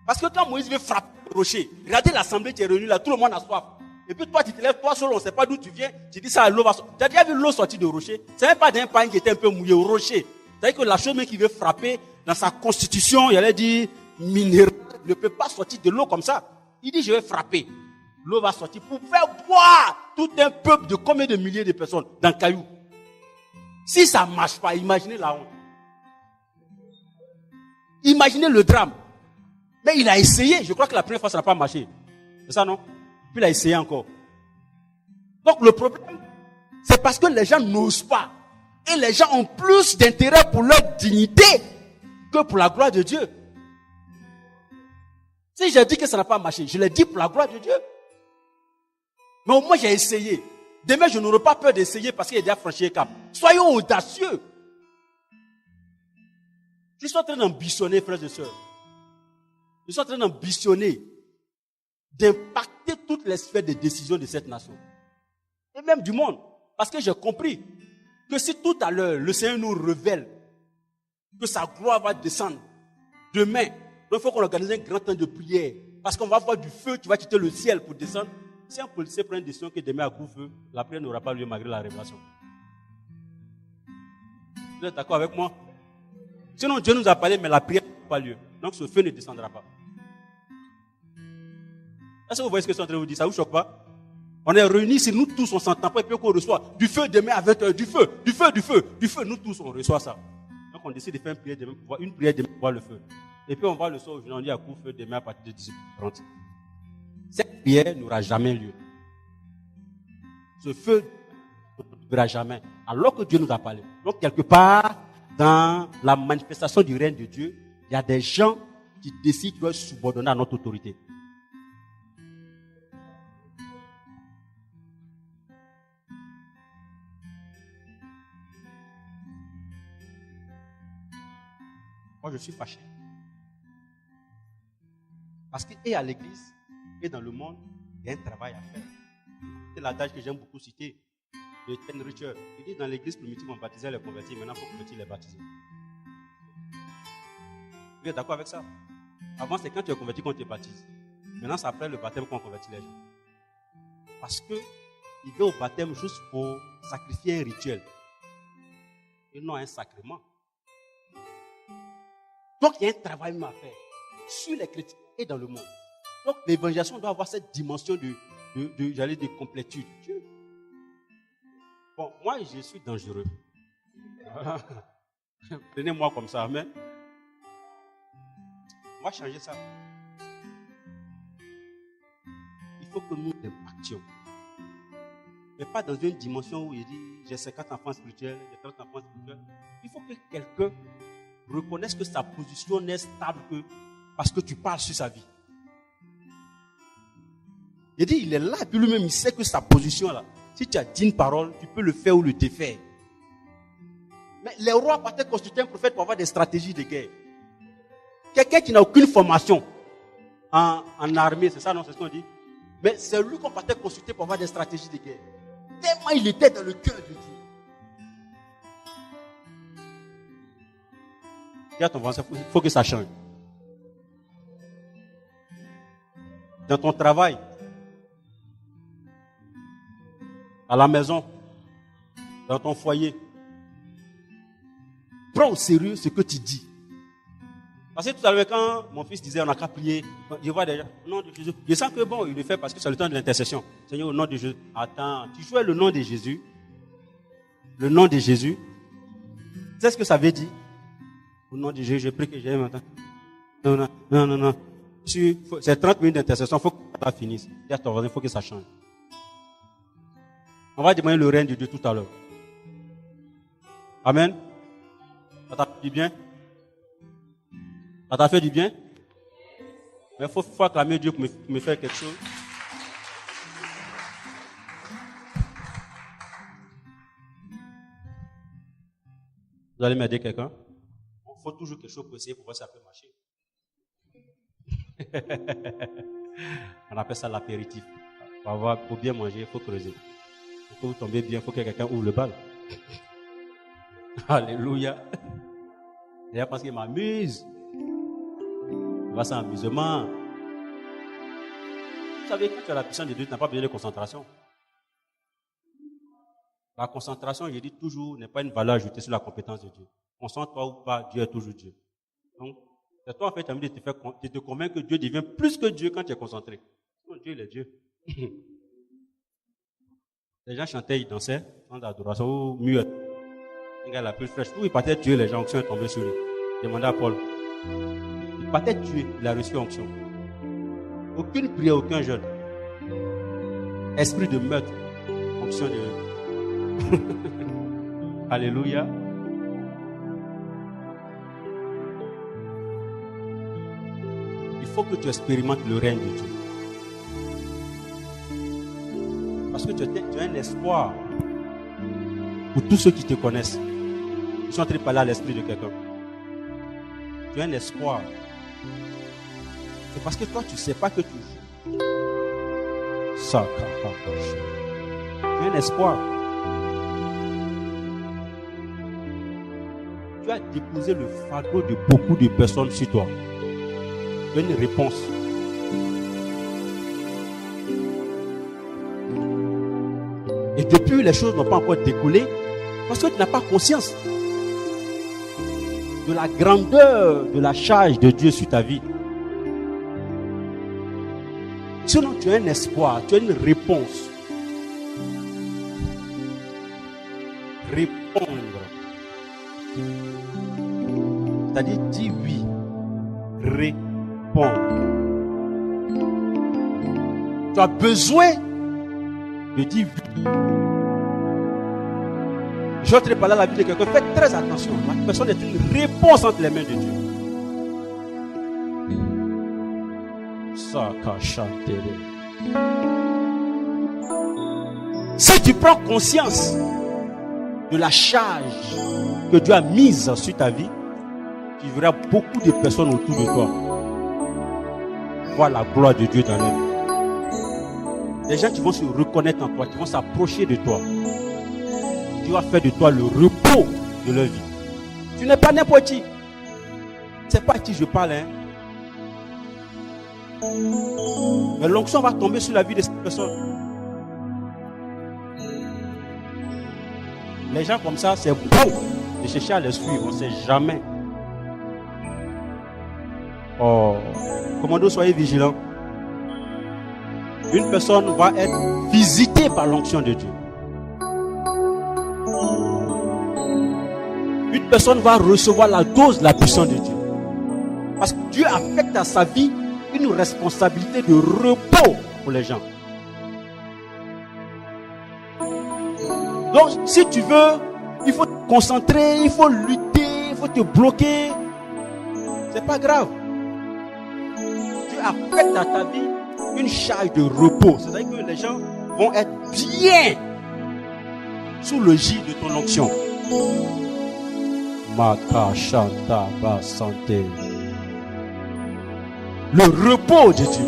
Parce que quand Moïse veut frapper le rocher, regardez l'assemblée qui est réunie là, tout le monde a soif. Et puis toi, tu te lèves, toi seul, on ne sait pas d'où tu viens, tu dis ça, l'eau va sortir. Tu as déjà vu l'eau sortir du rocher? Ce n'est pas d'un pain qui était un peu mouillé au rocher. C'est-à-dire que la chose même qui veut frapper, dans sa constitution, il allait dire, minérale, ne peut pas sortir de l'eau comme ça. Il dit, je vais frapper. L'eau va sortir pour faire boire tout un peuple de combien de milliers de personnes dans le caillou. Si ça ne marche pas, imaginez la honte. Imaginez le drame. Mais il a essayé. Je crois que la première fois, ça n'a pas marché. C'est ça, non? Puis il a essayé encore. Donc le problème, c'est parce que les gens n'osent pas. Et les gens ont plus d'intérêt pour leur dignité que pour la gloire de Dieu. Si j'ai dit que ça n'a pas marché, je l'ai dit pour la gloire de Dieu. Mais au moins j'ai essayé. Demain, je n'aurai pas peur d'essayer parce qu'il a déjà franchi le cap. Soyons audacieux. Je suis en train d'ambitionner, frères et sœurs. Je suis en train d'ambitionner d'impacter toutes les sphères de décision de cette nation. Et même du monde. Parce que j'ai compris que si tout à l'heure, le Seigneur nous révèle que sa gloire va descendre demain, donc il faut qu'on organise un grand temps de prière. Parce qu'on va avoir du feu qui va quitter le ciel pour descendre. Si un policier prend une décision que demain à couvre-feu, la prière n'aura pas lieu malgré la révélation. Vous êtes d'accord avec moi? Sinon Dieu nous a parlé, mais la prière n'aura pas lieu. Donc ce feu ne descendra pas. Est-ce que vous voyez ce que je suis en train de vous dire? Ça ne vous choque pas? On est réunis ici, nous tous, on s'entend pas et puis qu'on reçoit du feu demain à 20h, du feu. Nous tous, on reçoit ça. Donc on décide de faire une prière demain pour voir le feu. Et puis on va le soir, on dit à couvre-feu demain à partir de 18h30. Cette prière n'aura jamais lieu. Ce feu ne verra jamais. Alors que Dieu nous a parlé. Donc quelque part, dans la manifestation du règne de Dieu, il y a des gens qui décident de se subordonner à notre autorité. Moi, je suis fâché. Parce que, et à l'église, et dans le monde, il y a un travail à faire. C'est l'adage que j'aime beaucoup citer de Ken Richer. Il dit dans l'église primitive, on baptisait les convertis, maintenant il faut convertir les baptisés. Vous êtes d'accord avec ça? Avant, c'est quand tu es converti qu'on te baptise. Maintenant, c'est après le baptême qu'on convertit les gens. Parce que il vient au baptême juste pour sacrifier un rituel. Et non un sacrement. Donc, il y a un travail à faire sur les chrétiens et dans le monde. Donc, l'évangélisation doit avoir cette dimension de complétude. Bon, moi, je suis dangereux. Prenez-moi comme ça, mais on va changer ça. Il faut que nous impactions. Mais pas dans une dimension où il dit j'ai 50 enfants spirituels, j'ai 30 enfants spirituels. Il faut que quelqu'un reconnaisse que sa position n'est stable que parce que tu parles sur sa vie. Il dit il est là, et puis lui-même il sait que sa position là, si tu as dit une parole, tu peux le faire ou le défaire. Mais les rois partaient constituer un prophète pour avoir des stratégies de guerre. Quelqu'un qui n'a aucune formation en armée, c'est ça, non, c'est ce qu'on dit. Mais c'est lui qu'on partait consulter pour avoir des stratégies de guerre. Tellement il était dans le cœur de Dieu. Dis à ton voisin, il faut que ça change. Dans ton travail, à la maison, dans ton foyer, prends au sérieux ce que tu dis. Parce que tout à l'heure, quand mon fils disait on n'a qu'à prier, je vois déjà, au nom de Jésus. Je sens que bon, il le fait parce que c'est le temps de l'intercession. Seigneur, au nom de Jésus. Attends, tu jouais le nom de Jésus. Le nom de Jésus. Tu sais ce que ça veut dire? Au nom de Jésus, je prie que j'ai maintenant. Non. C'est 30 minutes d'intercession, il faut que ça finisse. Dis à ton voisin, il faut que ça change. On va demander le règne de Dieu tout à l'heure. Amen. Ça t'a fait du bien? Ça t'a fait du bien? Mais il faut acclamer Dieu pour me faire quelque chose. Vous allez m'aider quelqu'un? Il faut toujours quelque chose pour essayer pour voir si ça peut marcher. On appelle ça l'apéritif. Pour bien manger, il faut creuser. Pour vous tomber bien, il faut que quelqu'un ouvre le bal. Alléluia. D'ailleurs, parce qu'il m'amuse. C'est un amusement. Vous savez, quand tu as la puissance de Dieu, tu n'as pas besoin de concentration. La concentration, je dis toujours, n'est pas une valeur ajoutée sur la compétence de Dieu. Concentre-toi ou pas, Dieu est toujours Dieu. Donc, c'est toi en fait, tu as envie de te convaincre que Dieu devient plus que Dieu quand tu es concentré. Non, Dieu, il est Dieu. Les gens chantaient, ils dansaient, sans adoration, ou muet. Un gars la plus fraîche. Où il partait tuer les gens, l'onction est tombée sur lui. Demandez à Paul. Il partait tuer, il a reçu onction. Aucune prière, aucun jeûne. Esprit de meurtre, onction de... Alléluia. Il faut que tu expérimentes le règne de Dieu. Parce que tu as un espoir pour tous ceux qui te connaissent. Je suis en train de parler à l'esprit de quelqu'un. Tu as un espoir. C'est parce que toi, tu ne sais pas que tu joues. Ça, tu as un espoir. Tu as déposé le fardeau de beaucoup de personnes sur toi. Tu as une réponse. Et depuis, les choses n'ont pas encore décollé parce que tu n'as pas conscience de la grandeur de la charge de Dieu sur ta vie. Sinon, tu as un espoir, tu as une réponse. Répondre. C'est-à-dire, dis oui. Répondre. Tu as besoin de dire oui. Je suis en train de parler à la vie de quelqu'un. Faites très attention. La personne est une réponse entre les mains de Dieu. Si tu prends conscience de la charge que Dieu a mise sur ta vie, tu verras beaucoup de personnes autour de toi voir la gloire de Dieu dans leur vie. Des gens qui vont se reconnaître en toi, qui vont s'approcher de toi. Tu vas faire de toi le repos de leur vie. Tu n'es pas n'importe qui. C'est pas à qui je parle, hein. Mais l'onction va tomber sur la vie de cette personne. Les gens comme ça, c'est beau de chercher à les suivre. On ne sait jamais. Oh, commando, soyez vigilants. Une personne va être visitée par l'onction de Dieu. Une personne va recevoir la dose de la puissance de Dieu. Parce que Dieu affecte à sa vie une responsabilité de repos pour les gens. Donc, si tu veux, il faut te concentrer, il faut lutter, il faut te bloquer. C'est pas grave. Dieu affecte à ta vie une charge de repos. C'est-à-dire que les gens vont être bien sous le gîte de ton onction. Maka Shanta Ba Santé. Le repos de Dieu.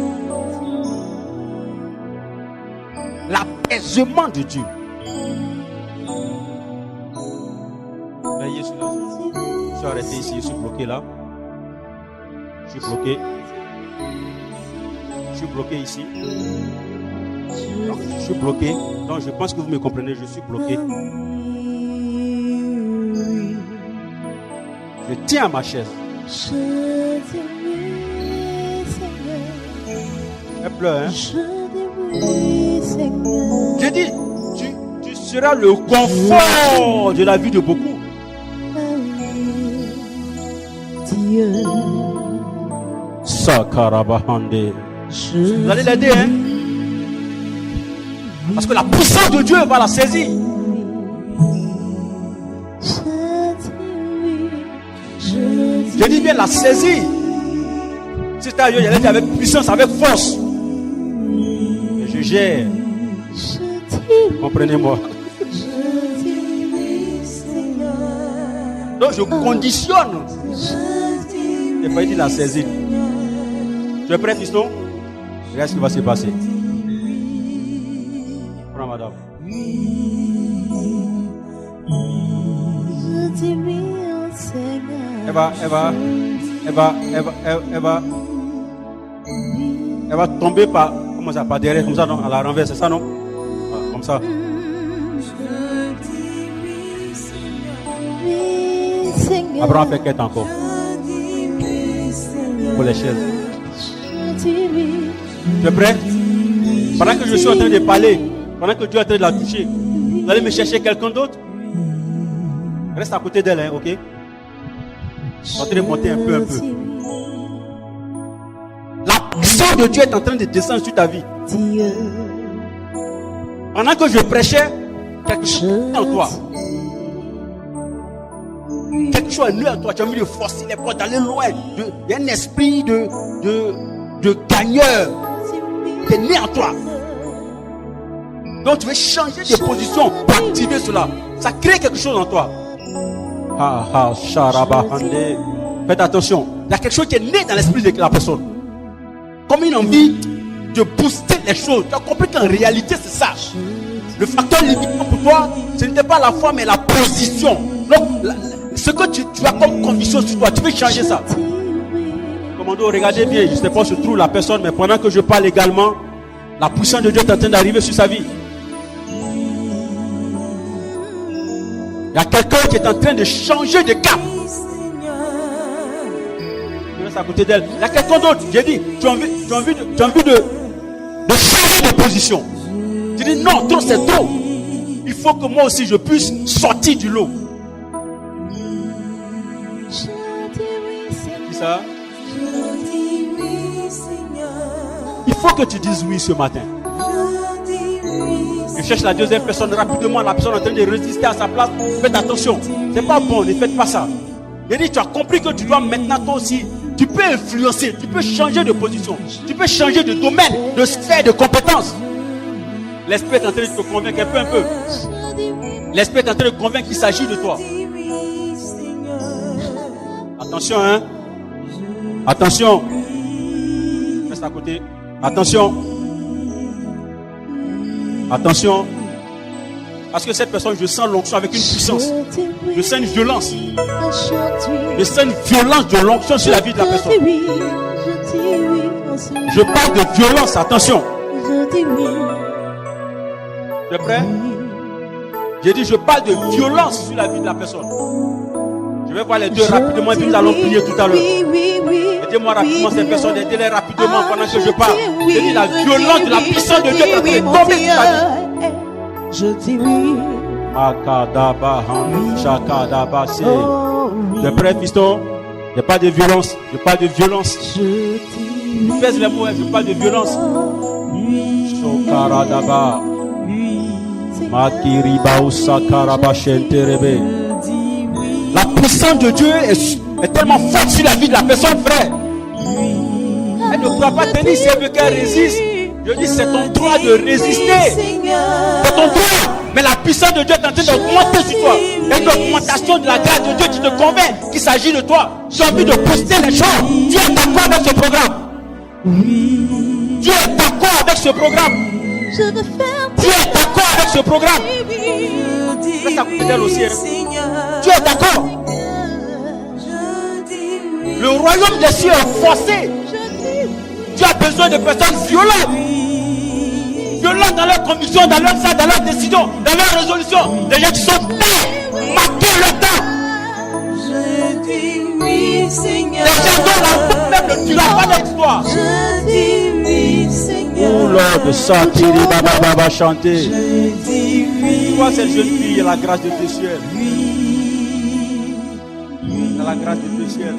L'apaisement de Dieu. Veillez sur la zone. Je suis arrêté ici, je suis bloqué là. Je suis bloqué. Je suis bloqué ici. Non, je suis bloqué. Donc je pense que vous me comprenez, je suis bloqué. Je tiens à ma chaise. Elle pleure, hein? J'ai dit, tu seras le confort de la vie de beaucoup. Sakarabahande. Vous allez l'aider, hein? Parce que la puissance de Dieu va la saisir. Je dis bien la saisir. C'est-à-dire, il y a avec puissance, avec force. Et je gère. Comprenez-moi. Donc je conditionne. Et pas dit la saisir. Tu es prêt, fiston? Regarde ce qui va se passer. Prends, madame. Elle va tomber par, comment ça, par derrière, comme ça, non, à la renverse, c'est ça, non? Ah, comme ça. Après, on fait quête encore. Pour les chaises. Tu es prêt? Pendant que je suis en train de parler, pendant que Dieu est en train de la toucher, vous allez me chercher quelqu'un d'autre? Reste à côté d'elle, hein, ok? En train de monter un peu. La puissance de Dieu est en train de descendre sur ta vie. Pendant que je prêchais, quelque chose en toi. Quelque chose est né en toi. Tu as envie de forcer les portes, d'aller loin. Il y a un esprit de gagneur qui est né en toi. Donc tu veux changer de position pour activer cela. Ça crée quelque chose en toi. Faites attention. Il y a quelque chose qui est né dans l'esprit de la personne. Comme une envie de booster les choses. Tu as compris qu'en réalité c'est ça. Le facteur limitant pour toi, ce n'était pas la foi mais la position. Donc ce que tu as comme condition sur toi, tu veux changer ça. Commando, regardez bien, je ne sais pas où se trouve la personne, mais pendant que je parle également, la puissance de Dieu est en train d'arriver sur sa vie. Il y a quelqu'un qui est en train de changer de cap. Je reste à côté d'elle. Il y a quelqu'un d'autre. J'ai dit, tu as envie de changer de position. Tu dis non, trop c'est trop. Il faut que moi aussi je puisse sortir du lot. Qui ça? Il faut que tu dises oui ce matin. Je cherche la deuxième personne rapidement. La personne est en train de résister à sa place. Faites attention. C'est pas bon, ne faites pas ça. Il dit, tu as compris que tu dois maintenant toi aussi. Tu peux influencer, tu peux changer de position. Tu peux changer de domaine, de sphère, de compétence. L'esprit est en train de te convaincre un peu. L'esprit est en train de te convaincre qu'il s'agit de toi. Attention, hein. Attention. Reste à côté. Attention. Attention. Parce que cette personne, je sens l'onction avec une puissance. Je sens une violence. Je sens une violence de l'onction sur la vie de la personne. Je parle de violence, attention. Tu es prêt? J'ai dit, je parle de violence sur la vie de la personne. Je vais voir les deux rapidement et puis nous allons prier tout à l'heure. Aidez-moi rapidement ces personnes, aidez-les rapidement pendant que je parle. J'ai dit, la violence de la puissance de Dieu est en train de tomber sur la vie. Je dis oui. Makadaba, Shakadaba, c'est. Tu es prêt, fiston? Il n'y a pas de violence. Je parle de violence. Pèse les mots, je parle de violence. Shokaradaba. Makiriba Sakaraba Shenterebe. La puissance de Dieu est tellement forte sur la vie de la personne, frère. Elle ne pourra pas tenir si elle veut qu'elle résiste. Je dis, c'est ton droit de résister. C'est ton droit. Mais la puissance de Dieu est en train d'augmenter sur toi. Il y a une augmentation de la grâce de Dieu qui te convainc qu'il s'agit de toi. Tu as envie de poster les choses. Dieu est d'accord avec ce programme. Dieu est d'accord avec ce programme. Dieu est d'accord avec ce programme. Mais ça coûte d'elle aussi. Dieu est d'accord. Le royaume des cieux est forcé. Tu as besoin de personnes violentes. Violentes dans leurs convictions, dans leurs actes, dans leurs décisions, dans leurs résolutions. Des gens qui sont prêts, marqués le temps. Des gens dont la route même ne durera pas d'histoire. Oh Lord, Sakiri Baba Baba chanter. Toi, cette jeune fille, il y a la grâce de Dieu ciel. Il y a la grâce de Dieu ciel.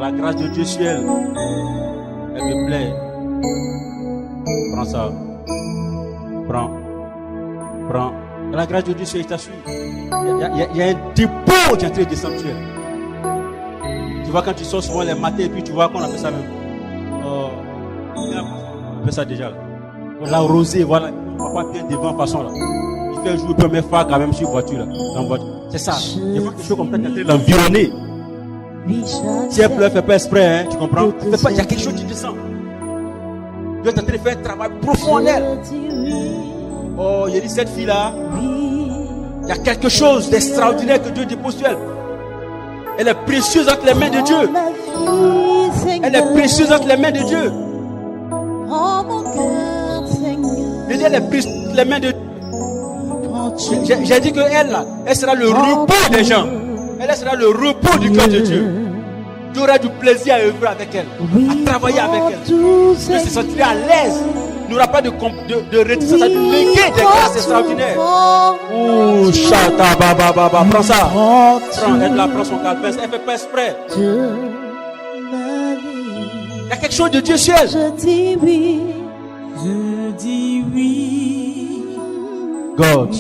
La grâce de Dieu ciel, elle te plaît. Prends ça. Prends. La grâce de Dieu ciel, il t'a suivi. Il y a un dépôt qui est en train de descendre. Tu vois quand tu sors souvent les matins et puis tu vois qu'on appelle ça même. On appelle ça déjà. La rosée, voilà. On va pas bien devant façon là. Il fait jouer première fois quand même sur voiture là. C'est ça. Il y a quelque chose comme ça qui est en train de l'environner. Si elle pleure, fais pas exprès, hein, tu comprends? Il y a quelque chose qui descend. Dieu est en train de faire un travail profond en elle. Oh, il a dit cette fille-là, il y a quelque chose d'extraordinaire que Dieu dépose sur elle. Elle est précieuse entre les mains de Dieu. Elle est précieuse entre les mains de Dieu. Elle est précieuse entre les mains de Dieu. J'ai dit qu'elle, elle sera le repos des gens. Elle sera le repos du cœur de Dieu. Tu auras du plaisir à œuvrer avec elle, à travailler avec elle. Tu se sentiras à l'aise. Il n'y aura pas de réticence à te léguer des grâces extraordinaires. Oh, chata, baba, baba, prends ça. Prends, elle la prend son calpin. Elle ne fait pas exprès. Il y a quelque chose de Dieu ciel. Je dis oui. Je dis oui. God.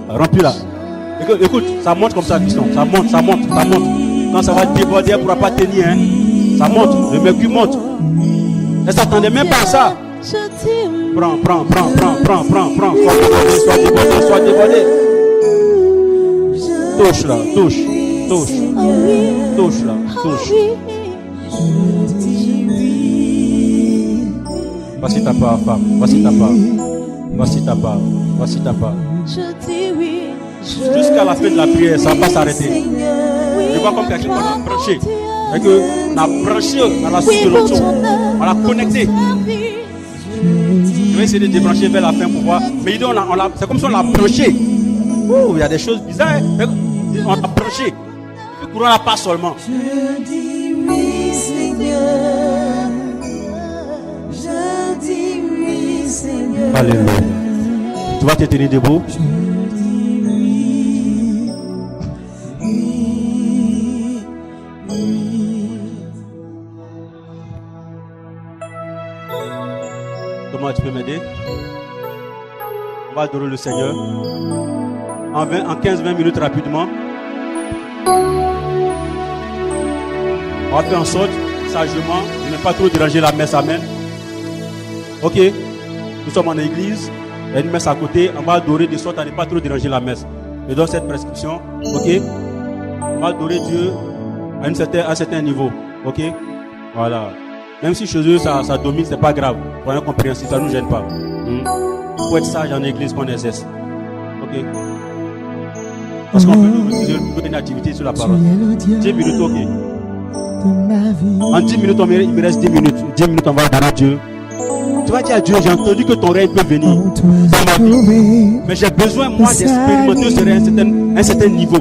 Remplis-la. Écoute, ça monte comme ça, Christian. Ça monte. Quand ça va déborder, elle ne pourra pas tenir. Hein. Ça monte, le mercure monte. Elle ne s'attendait même pas à ça. Prends. Sois débordé. Touche là. Voici ta part, femme. Voici ta part. Je dis oui. Jusqu'à la fin de la prière, ça ne va pas s'arrêter. Je vois comme quelqu'un qu'on a branché. Et que on a branché à la suite de l'autre. On l'a connecté. Je vais essayer de débrancher vers la fin pour voir. Mais c'est comme si on l'a branché. Il y a des choses bizarres. Hein? On l'a branché. Et puis courant là pas seulement. Je dis oui, Seigneur. Je dis oui, Seigneur. Alléluia. Tu vas te tenir debout. Comment tu peux m'aider? On va adorer le Seigneur. En 15-20 minutes rapidement. On va faire en sorte, sagement, de ne pas trop déranger la messe. Amen. Ok? Nous sommes en église. Il y a une messe à côté. On va adorer de sorte à ne pas trop déranger la messe. je donne cette prescription. Ok? On va adorer Dieu à un certain niveau. Ok? Voilà. Même si chez eux ça domine, c'est pas grave. Pour un compréhensible, ça ne nous gêne pas. Pour être sage en église qu'on exerce. Ok? Parce qu'on peut nous une activité sur la parole. 10 minutes, ok? En 10 minutes, il me reste 10 minutes. 10 minutes, on va adorer Dieu. Tu vas dire à Dieu, j'ai entendu que ton règne peut venir dans ma vie. Mais j'ai besoin, moi, d'expérimenter ce règne à un certain niveau.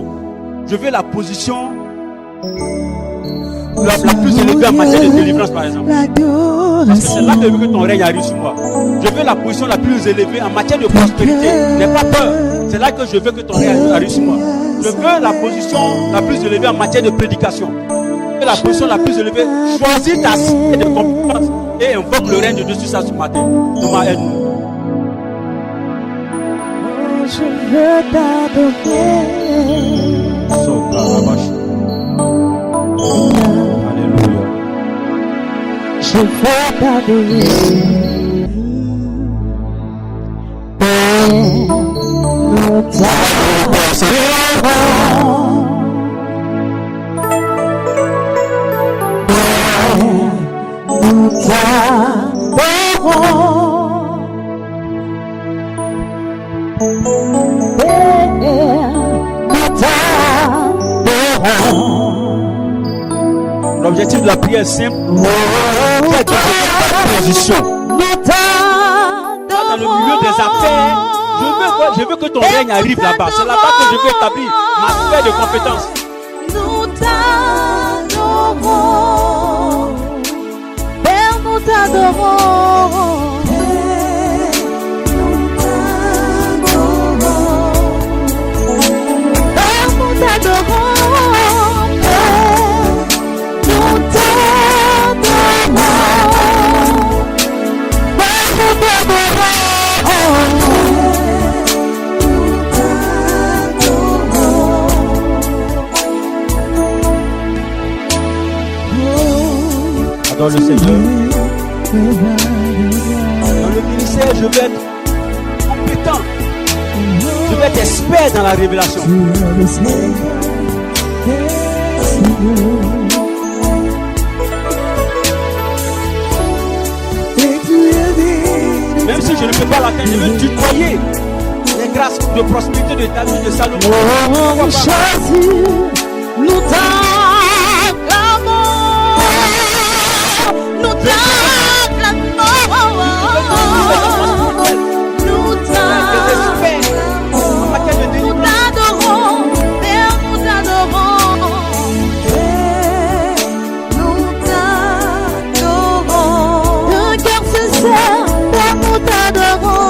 Je veux la position la plus élevée en matière de délivrance, par exemple. Parce que c'est là que je veux que ton règne arrive sur moi. Je veux la position la plus élevée en matière de prospérité. N'aie pas peur. C'est là que je veux que ton règne arrive sur moi. Je veux la position la plus élevée en matière de prédication. Je veux la position la plus élevée. Choisis ta cible de compétence et invoque le règne de Dieu sur ça ce matin. Thomas, aide-nous. Je veux t'adorer. Alléluia. Je veux t'adorer. Nous L'objectif de la prière est simple. Position. Dans le milieu des affaires, je veux que ton règne arrive là-bas. C'est là-bas que je veux établir ma sphère de compétence. nous t'adorons. Père, nous t'adorons. Père, nous t'adorons. Dans le Seigneur. Dans le ministère, je vais être compétent. Je vais être expert dans la révélation. Même si je ne peux pas l'atteindre, je veux tutoyer les grâces de prospérité de David de Salomon. Nous t'acclamons. Nous t'acclamons. Nous t'adorons. Père, nous t'adorons. Nous t'adorons. D'un cœur sincère, Père, nous t'adorons.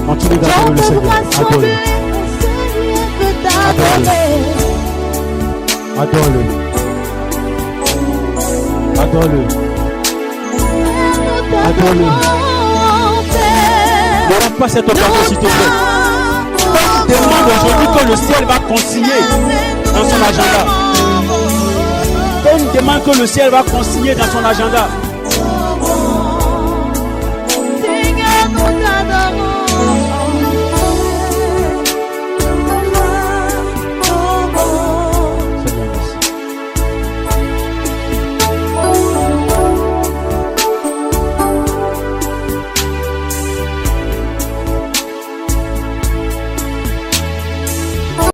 Continue d'adorer le Seigneur. Adore-le. Adore-le. Adore-le. Adore-le. Ne rate pas cette occasion, s'il te plaît. Demande aujourd'hui que le ciel va consigner dans son agenda. Une demande que le ciel va consigner dans son agenda. Seigneur, nous t'adorons.